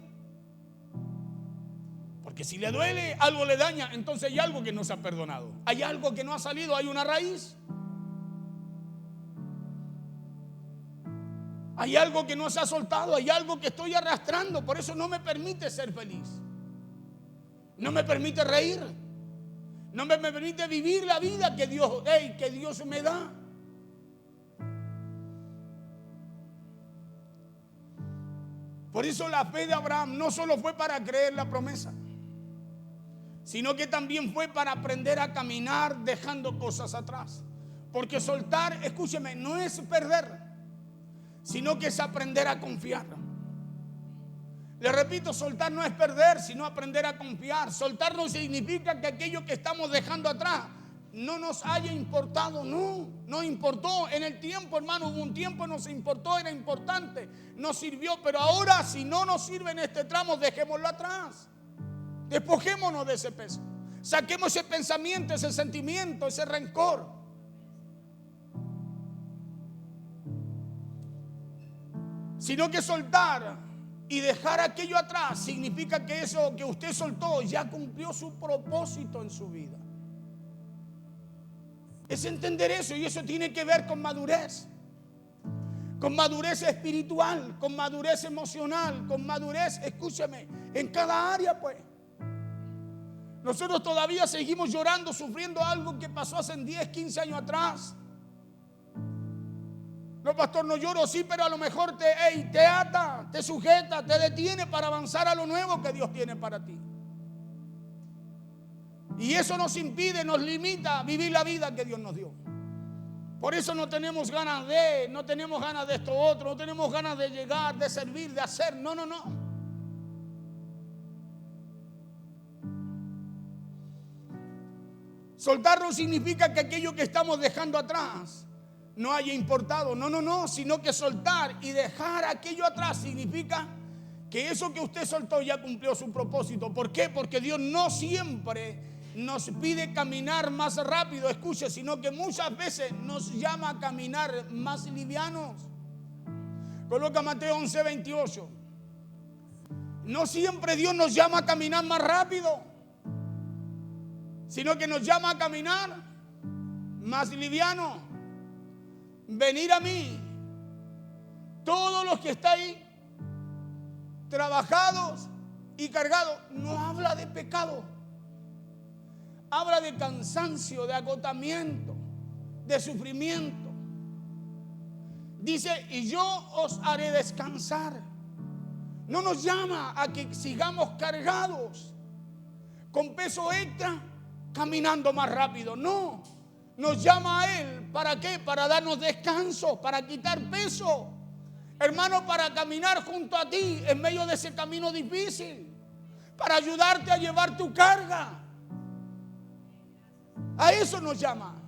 [SPEAKER 1] Porque si le duele, algo le daña, entonces hay algo que no se ha perdonado. Hay algo que no ha salido, hay una raíz. Hay algo que no se ha soltado, hay algo que estoy arrastrando, por eso no me permite ser feliz. No me permite reír. No me permite vivir la vida que Dios me da. Por eso la fe de Abraham no solo fue para creer la promesa, sino que también fue para aprender a caminar dejando cosas atrás. Porque soltar, escúcheme, no es perder, sino que es aprender a confiar. Le repito, soltar no es perder, sino aprender a confiar. Soltar no significa que aquello que estamos dejando atrás no nos haya importado. No importó en el tiempo, hermano. Hubo un tiempo, nos importó, era importante, nos sirvió. Pero ahora, si no nos sirve en este tramo, dejémoslo atrás. Despojémonos de ese peso. Saquemos ese pensamiento, ese sentimiento, ese rencor. Sino que soltar y dejar aquello atrás significa que eso que usted soltó ya cumplió su propósito en su vida. Es entender eso, y eso tiene que ver con madurez espiritual, con madurez emocional, con madurez, escúcheme, en cada área, pues. Nosotros todavía seguimos llorando, sufriendo algo que pasó hace 10, 15 años atrás. No, pastor, no lloro, sí, pero a lo mejor te ata, te sujeta, te detiene para avanzar a lo nuevo que Dios tiene para ti. Y eso nos impide, nos limita a vivir la vida que Dios nos dio. Por eso no tenemos ganas de esto otro, no tenemos ganas de llegar, de servir, de hacer. No. Soltar no significa que aquello que estamos dejando atrás no haya importado, no, sino que soltar y dejar aquello atrás significa que eso que usted soltó ya cumplió su propósito. ¿Por qué? Porque Dios no siempre nos pide caminar más rápido, escuche, sino que muchas veces nos llama a caminar más livianos. Coloca Mateo 11:28. No siempre Dios nos llama a caminar más rápido, sino que nos llama a caminar más liviano. Venir a mí, todos los que estáis trabajados y cargados. No habla de pecado, habla de cansancio, de agotamiento, de sufrimiento. Dice, y yo os haré descansar. No nos llama a que sigamos cargados con peso extra, caminando más rápido. No. Nos llama a Él, ¿para qué? Para darnos descanso, para quitar peso. Hermano, para caminar junto a ti en medio de ese camino difícil, para ayudarte a llevar tu carga. A eso nos llama.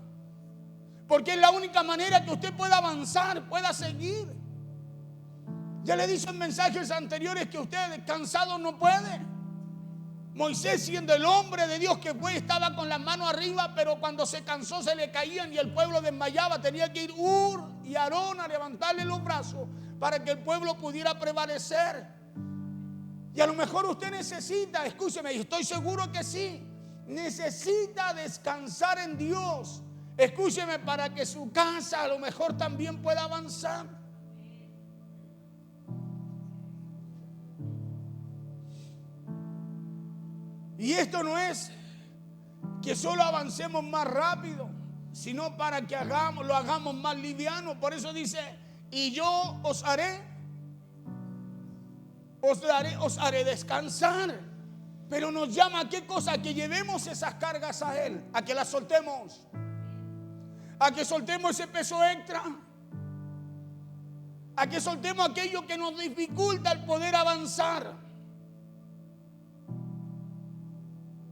[SPEAKER 1] Porque es la única manera que usted pueda avanzar, pueda seguir. Ya le he dicho en mensajes anteriores que usted cansado no puede. Moisés, siendo el hombre de Dios que fue, estaba con las manos arriba, pero cuando se cansó se le caían y el pueblo desmayaba. Tenía que ir Hur y Aarón a levantarle los brazos para que el pueblo pudiera prevalecer. Y a lo mejor usted necesita, escúcheme, y estoy seguro que sí, necesita descansar en Dios. Escúcheme, para que su casa a lo mejor también pueda avanzar. Y esto no es que solo avancemos más rápido, sino para que lo hagamos más liviano. Por eso dice, y yo os haré descansar. Pero nos llama a qué cosa, a que llevemos esas cargas a Él, a que las soltemos, a que soltemos ese peso extra, a que soltemos aquello que nos dificulta el poder avanzar,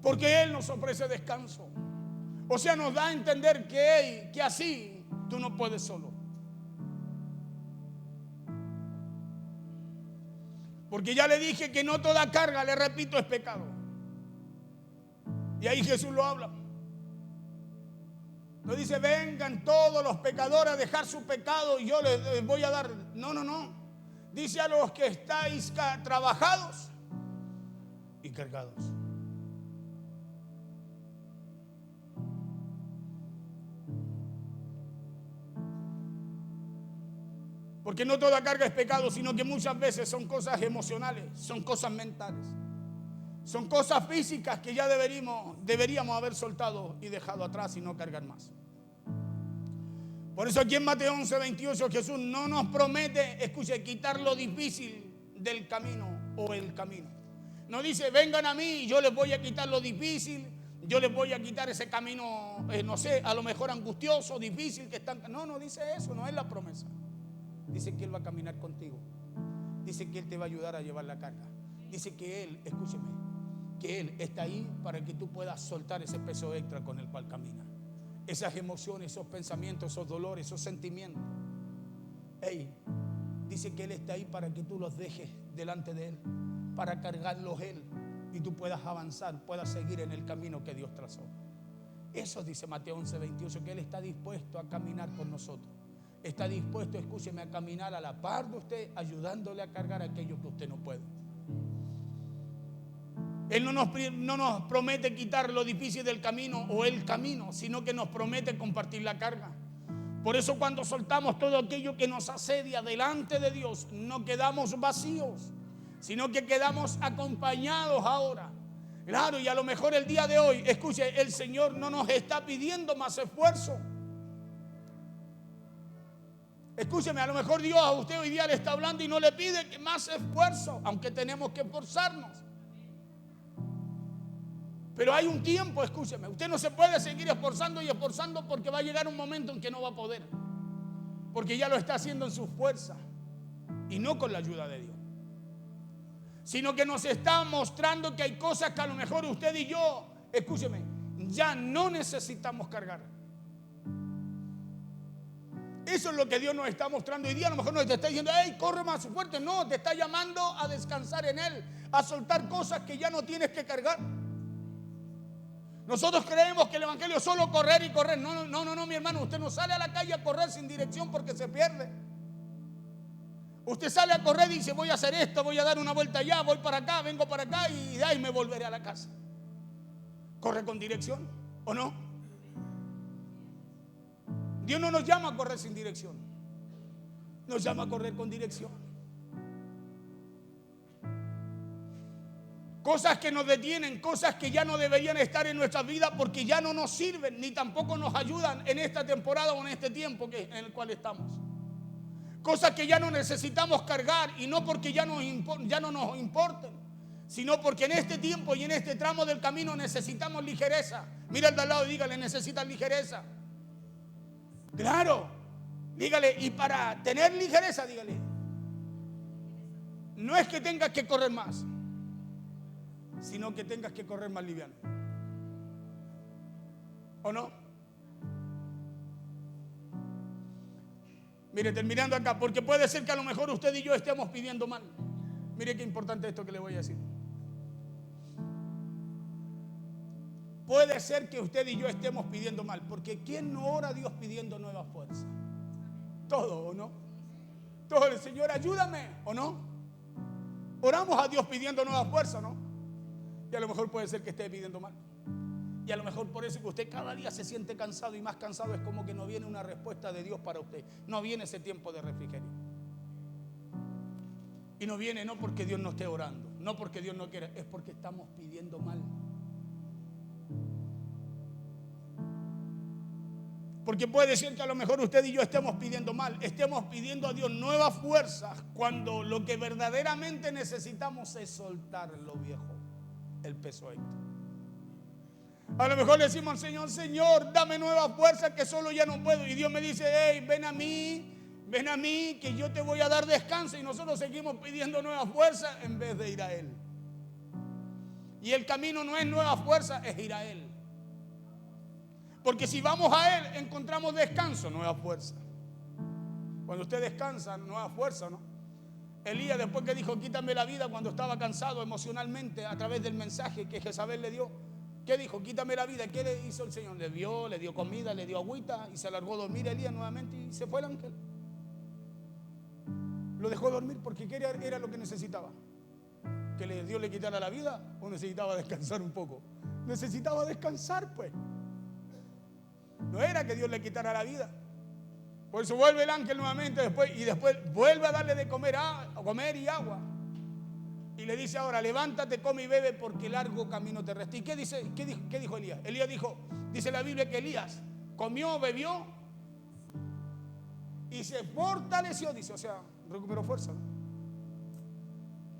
[SPEAKER 1] porque Él nos ofrece descanso. O sea, nos da a entender que así tú no puedes solo. Porque ya le dije que no toda carga, le repito, es pecado. Y ahí Jesús lo habla. No dice, vengan todos los pecadores a dejar su pecado y yo les voy a dar. No, no, no. Dice, a los que estáis trabajados y cargados. Porque no toda carga es pecado, sino que muchas veces son cosas emocionales, son cosas mentales, son cosas físicas que ya deberíamos haber soltado y dejado atrás y no cargar más. Por eso aquí en Mateo 11:28 Jesús no nos promete, escuche, quitar lo difícil del camino o el camino. No dice, vengan a mí y yo les voy a quitar lo difícil, yo les voy a quitar ese camino, no sé, a lo mejor angustioso, difícil que están. No dice eso, no es la promesa. Dice que Él va a caminar contigo. Dice que Él te va a ayudar a llevar la carga. Dice que Él, escúcheme, que Él está ahí para que tú puedas soltar ese peso extra con el cual camina. Esas emociones, esos pensamientos, esos dolores, esos sentimientos. Dice que Él está ahí para que tú los dejes delante de Él, para cargarlos Él y tú puedas avanzar, puedas seguir en el camino que Dios trazó. Eso dice Mateo 11:28, que Él está dispuesto a caminar con nosotros. Está dispuesto, escúcheme, a caminar a la par de usted, ayudándole a cargar aquello que usted no puede. Él no nos promete quitar lo difícil del camino o el camino, sino que nos promete compartir la carga. Por eso cuando soltamos todo aquello que nos asedia delante de Dios, no quedamos vacíos, sino que quedamos acompañados ahora. Claro, y a lo mejor el día de hoy, escuche, el Señor no nos está pidiendo más esfuerzo. Escúcheme, a lo mejor Dios a usted hoy día le está hablando y no le pide más esfuerzo, aunque tenemos que esforzarnos. Pero hay un tiempo, escúcheme, usted no se puede seguir esforzando y esforzando porque va a llegar un momento en que no va a poder. Porque ya lo está haciendo en su fuerza y no con la ayuda de Dios. Sino que nos está mostrando que hay cosas que a lo mejor usted y yo, escúcheme, ya no necesitamos cargar. Eso es lo que Dios nos está mostrando hoy día. A lo mejor nos está diciendo, hey, corre más fuerte. No, te está llamando a descansar en Él, a soltar cosas que ya no tienes que cargar. Nosotros creemos que el evangelio es solo correr y correr. No, mi hermano, usted no sale a la calle a correr sin dirección porque se pierde. Usted sale a correr y dice, voy a hacer esto, voy a dar una vuelta allá, voy para acá, vengo para acá y de ahí me volveré a la casa. ¿Corre con dirección o no? Dios no nos llama a correr sin dirección, nos llama a correr con dirección. Cosas que nos detienen, cosas que ya no deberían estar en nuestras vidas porque ya no nos sirven ni tampoco nos ayudan en esta temporada o en este tiempo en el cual estamos. Cosas que ya no necesitamos cargar y no porque ya no nos importen, sino porque en este tiempo y en este tramo del camino necesitamos ligereza. Mira al de al lado y dígale, necesitas ligereza. Claro, dígale, y para tener ligereza, dígale, no es que tengas que correr más, sino que tengas que correr más liviano. ¿O no? Mire, terminando acá, porque puede ser que a lo mejor usted y yo estemos pidiendo mal. Mire qué importante esto que le voy a decir. Puede ser que usted y yo estemos pidiendo mal, porque ¿quién no ora a Dios pidiendo nueva fuerza? Todo, ¿o no? Todo, el Señor, ayúdame, ¿o no? Oramos a Dios pidiendo nueva fuerza, ¿no? Y a lo mejor puede ser que esté pidiendo mal. Y a lo mejor por eso que usted cada día se siente cansado y más cansado, es como que no viene una respuesta de Dios para usted. No viene ese tiempo de refrigerio. Y no viene no porque Dios no esté orando, no porque Dios no quiera, es porque estamos pidiendo mal. Porque puede ser que a lo mejor usted y yo estemos pidiendo mal, estemos pidiendo a Dios nuevas fuerzas cuando lo que verdaderamente necesitamos es soltar lo viejo. el peso extra. A lo mejor le decimos al Señor: Señor, dame nueva fuerza, que solo ya no puedo. Y Dios me dice: hey, ven a mí, que yo te voy a dar descanso. Y nosotros seguimos pidiendo nueva fuerza en vez de ir a Él. Y el camino no es nueva fuerza, es ir a Él. Porque si vamos a Él, encontramos descanso, nueva fuerza. Cuando usted descansa, nueva fuerza, ¿no? Elías, después que dijo: quítame la vida, cuando estaba cansado emocionalmente a través del mensaje que Jezabel le dio, ¿qué dijo? Quítame la vida. ¿Qué le hizo el Señor? Le dio comida, le dio agüita y se largó a dormir Elías nuevamente y se fue el ángel. Lo dejó dormir porque era lo que necesitaba. ¿Que Dios le quitara la vida o necesitaba descansar un poco? Necesitaba descansar, pues. No era que Dios le quitara la vida. Por eso vuelve el ángel nuevamente después vuelve a darle de comer y agua. Y le dice: ahora levántate, come y bebe, porque largo camino te resta. ¿Y qué dijo Elías? Elías dice la Biblia que Elías comió, bebió y se fortaleció, dice, o sea, recuperó fuerza, ¿no?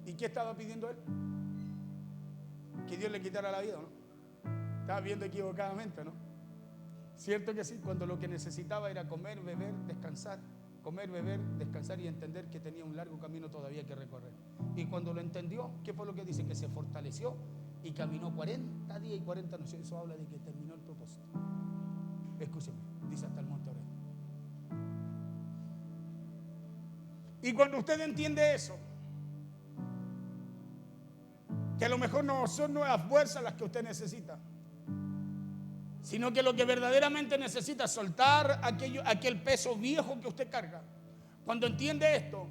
[SPEAKER 1] ¿Y qué estaba pidiendo él? Que Dios le quitara la vida, ¿no? Estaba viendo equivocadamente, ¿no? Cierto que sí, cuando lo que necesitaba era comer, beber, descansar. Comer, beber, descansar y entender que tenía un largo camino todavía que recorrer. Y cuando lo entendió, ¿qué fue lo que dice? Que se fortaleció y caminó 40 días y 40 noches. Eso habla de que terminó el propósito. Escúcheme, dice: hasta el monte Oreb. Y cuando usted entiende eso, que a lo mejor no son nuevas fuerzas las que usted necesita, sino que lo que verdaderamente necesita es soltar aquel peso viejo que usted carga. Cuando entiende esto,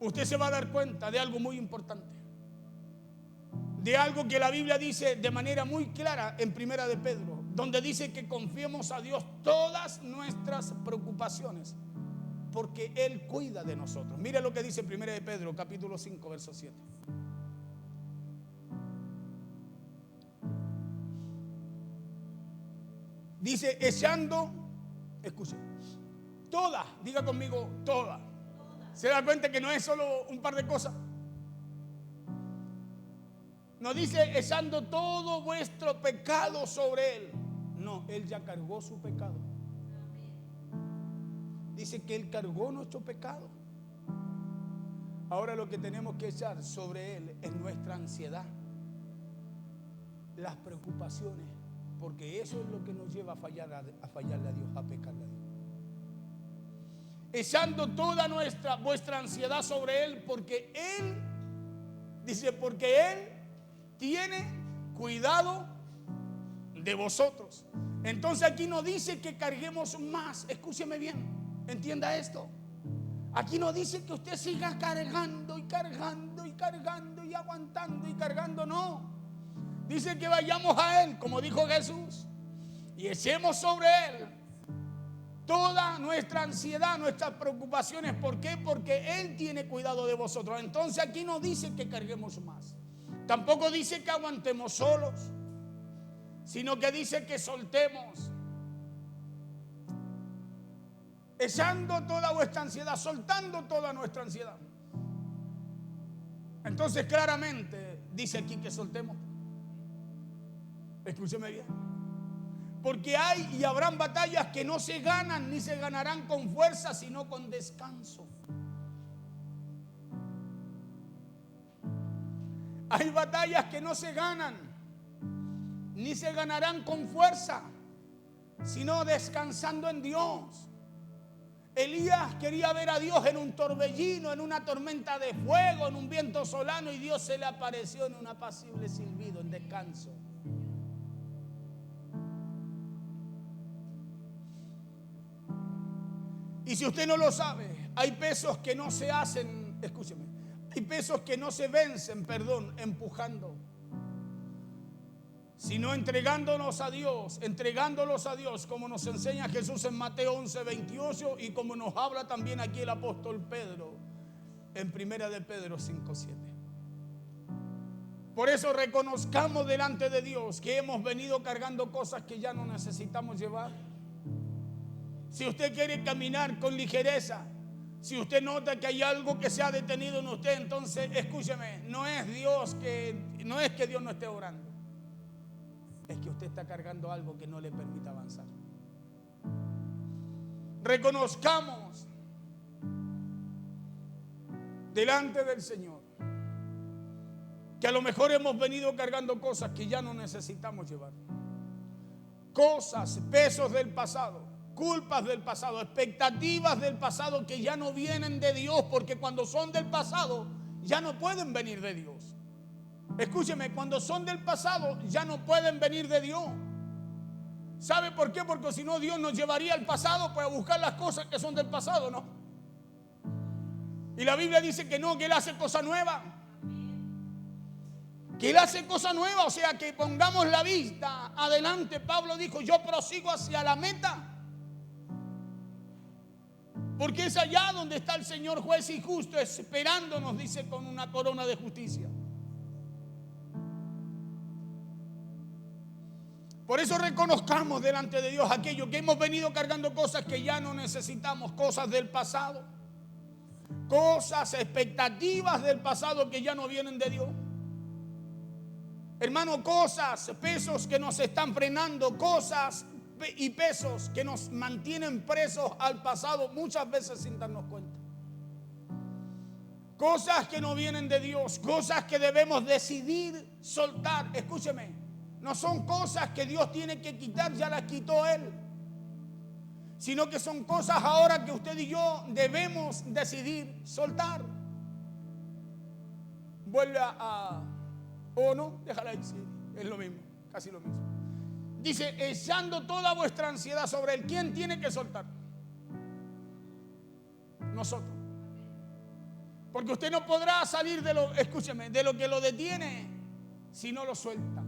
[SPEAKER 1] usted se va a dar cuenta de algo muy importante, de algo que la Biblia dice de manera muy clara en Primera de Pedro, donde dice que confiemos a Dios todas nuestras preocupaciones, porque Él cuida de nosotros. Mira lo que dice Primera de Pedro, capítulo 5, verso 7. Dice: echando, escuche, toda, diga conmigo, toda. ¿Se da cuenta que no es solo un par de cosas? No dice: echando todo vuestro pecado sobre Él. No, Él ya cargó su pecado. Dice que Él cargó nuestro pecado. Ahora lo que tenemos que echar sobre Él es nuestra ansiedad, las preocupaciones. Porque eso es lo que nos lleva a fallarle a Dios, a pecarle a Dios. Echando toda vuestra ansiedad sobre Él, porque Él, dice, porque Él tiene cuidado de vosotros. Entonces aquí no dice que carguemos más. Escúcheme bien, entienda esto. Aquí no dice que usted siga cargando y cargando y cargando y aguantando y cargando, no. Dice que vayamos a Él, como dijo Jesús, y echemos sobre Él toda nuestra ansiedad, nuestras preocupaciones. ¿Por qué? Porque Él tiene cuidado de vosotros. Entonces aquí no dice que carguemos más. Tampoco dice que aguantemos solos, sino que dice que soltemos. Echando toda vuestra ansiedad, soltando toda nuestra ansiedad. Entonces claramente dice aquí que soltemos. Escúcheme bien. Porque hay y habrán batallas que no se ganan ni se ganarán con fuerza, sino con descanso. Hay batallas que no se ganan ni se ganarán con fuerza, sino descansando en Dios. Elías quería ver a Dios en un torbellino, en una tormenta de fuego, en un viento solano, y Dios se le apareció en un apacible silbido, en descanso. Y si usted no lo sabe, hay pesos que no se hacen, escúcheme, hay pesos que no se vencen, empujando, sino entregándolos a Dios, como nos enseña Jesús en Mateo 11:28 y como nos habla también aquí el apóstol Pedro en Primera de Pedro 5:7. Por eso reconozcamos delante de Dios que hemos venido cargando cosas que ya no necesitamos llevar. Si usted quiere caminar con ligereza, Si usted nota que hay algo que se ha detenido en usted, entonces escúcheme, no es que Dios no esté orando. Es que usted está cargando algo que no le permite avanzar. Reconozcamos delante del Señor que a lo mejor hemos venido cargando cosas que ya no necesitamos llevar. Cosas, pesos del pasado, culpas del pasado, expectativas del pasado que ya no vienen de Dios, porque cuando son del pasado ya no pueden venir de Dios. Escúcheme, cuando son del pasado ya no pueden venir de Dios. ¿Sabe por qué? Porque si no, Dios nos llevaría al pasado para buscar las cosas que son del pasado, ¿no? Y la Biblia dice que no, que Él hace cosa nueva. Que Él hace cosa nueva, o sea, que pongamos la vista adelante. Pablo dijo, yo prosigo hacia la meta. Porque es allá donde está el Señor juez y justo, esperándonos, dice, con una corona de justicia. Por eso reconozcamos delante de Dios aquello que hemos venido cargando, cosas que ya no necesitamos, cosas del pasado, cosas, expectativas del pasado que ya no vienen de Dios. Hermano, cosas, pesos que nos están frenando, cosas y pesos que nos mantienen presos al pasado muchas veces sin darnos cuenta. Cosas que no vienen de Dios, cosas que debemos decidir soltar. Escúcheme. No son cosas que Dios tiene que quitar, ya las quitó Él. Sino que son cosas ahora que usted y yo debemos decidir soltar. Vuelve o no, déjala ahí, sí, es lo mismo, casi lo mismo. Dice, echando toda vuestra ansiedad sobre Él. ¿Quién tiene que soltar? Nosotros. Porque usted no podrá salir de lo, escúcheme, de lo que lo detiene si no lo suelta.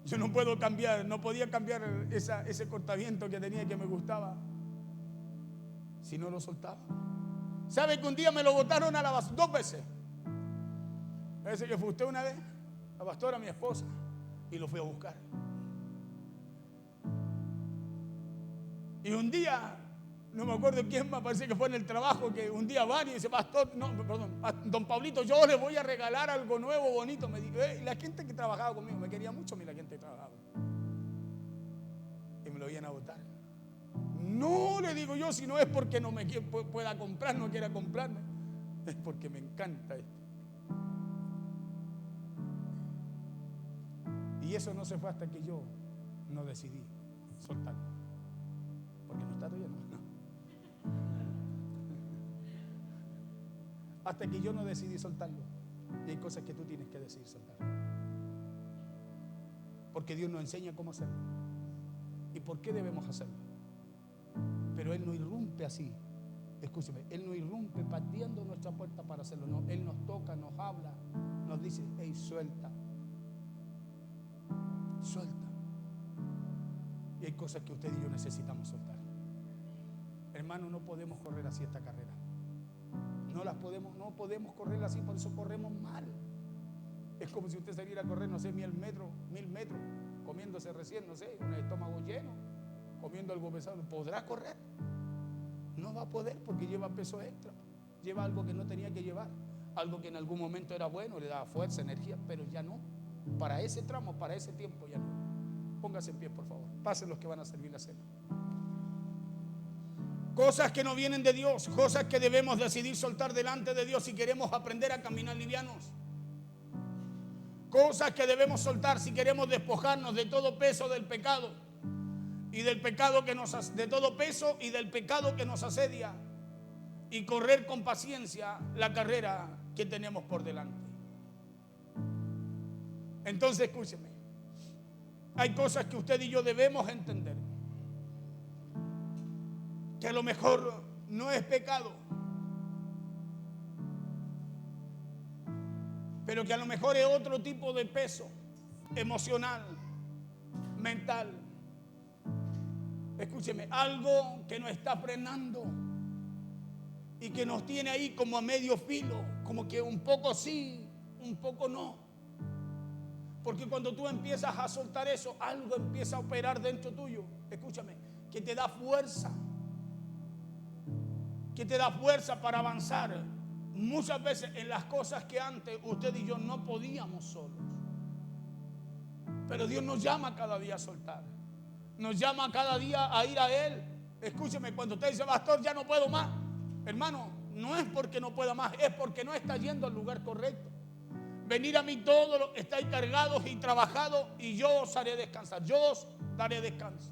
[SPEAKER 1] Yo no puedo cambiar, no podía cambiar ese cortaviento que tenía que me gustaba si no lo soltaba. ¿Sabe que un día me lo botaron a la basura? 2 veces. Parece que fue usted una vez, la pastora, mi esposa, y lo fui a buscar. Y un día, no me acuerdo quién más, parece que fue en el trabajo, que un día van y dice, pastor, no, perdón, don Pablito, yo le voy a regalar algo nuevo, bonito. Me dijo, la gente que trabajaba conmigo, me quería mucho a mí la gente que trabajaba. Y me lo iban a botar. No, le digo yo, si no es porque no me pueda comprar, no quiera comprarme, es porque me encanta esto. Y eso no se fue hasta que yo no decidí soltarlo. Porque no está todavía, no. Hasta que yo no decidí soltarlo. Y hay cosas que tú tienes que decidir soltar. Porque Dios nos enseña cómo hacerlo. Y por qué debemos hacerlo. Pero Él no irrumpe así. Escúcheme, Él no irrumpe pateando nuestra puerta para hacerlo. No, Él nos toca, nos habla, nos dice, hey, suelta. Suelta. Y hay cosas que usted y yo necesitamos soltar. Hermano, no podemos correr así esta carrera. No podemos correr así, por eso corremos mal. Es como si usted saliera a correr, no sé, 1000 metros, comiéndose recién, no sé, un estómago lleno, comiendo algo pesado. ¿Podrá correr? No va a poder porque lleva peso extra. Lleva algo que no tenía que llevar. Algo que en algún momento era bueno, le daba fuerza, energía, pero ya no. Para ese tramo, para ese tiempo ya no. Póngase en pie, por favor. Pasen los que van a servir la cena. Cosas que no vienen de Dios, cosas que debemos decidir soltar delante de Dios si queremos aprender a caminar livianos. Cosas que debemos soltar si queremos despojarnos de todo peso del pecado y del pecado de todo peso y del pecado que nos asedia y correr con paciencia la carrera que tenemos por delante. Entonces, escúcheme, hay cosas que usted y yo debemos entender, que a lo mejor no es pecado, pero que a lo mejor es otro tipo de peso emocional, mental. Escúcheme, algo que nos está frenando y que nos tiene ahí como a medio filo, como que un poco sí, un poco no. Porque cuando tú empiezas a soltar eso, algo empieza a operar dentro tuyo. Escúchame, que te da fuerza. que te da fuerza para avanzar. Muchas veces en las cosas que antes usted y yo no podíamos solos. Pero Dios nos llama cada día a soltar. Nos llama cada día a ir a Él. Escúcheme, cuando usted dice, pastor, ya no puedo más. Hermano, no es porque no pueda más, es porque no está yendo al lugar correcto. Venir a mí todos los que estáis cargados y trabajados y yo os haré descansar. Yo os daré descanso.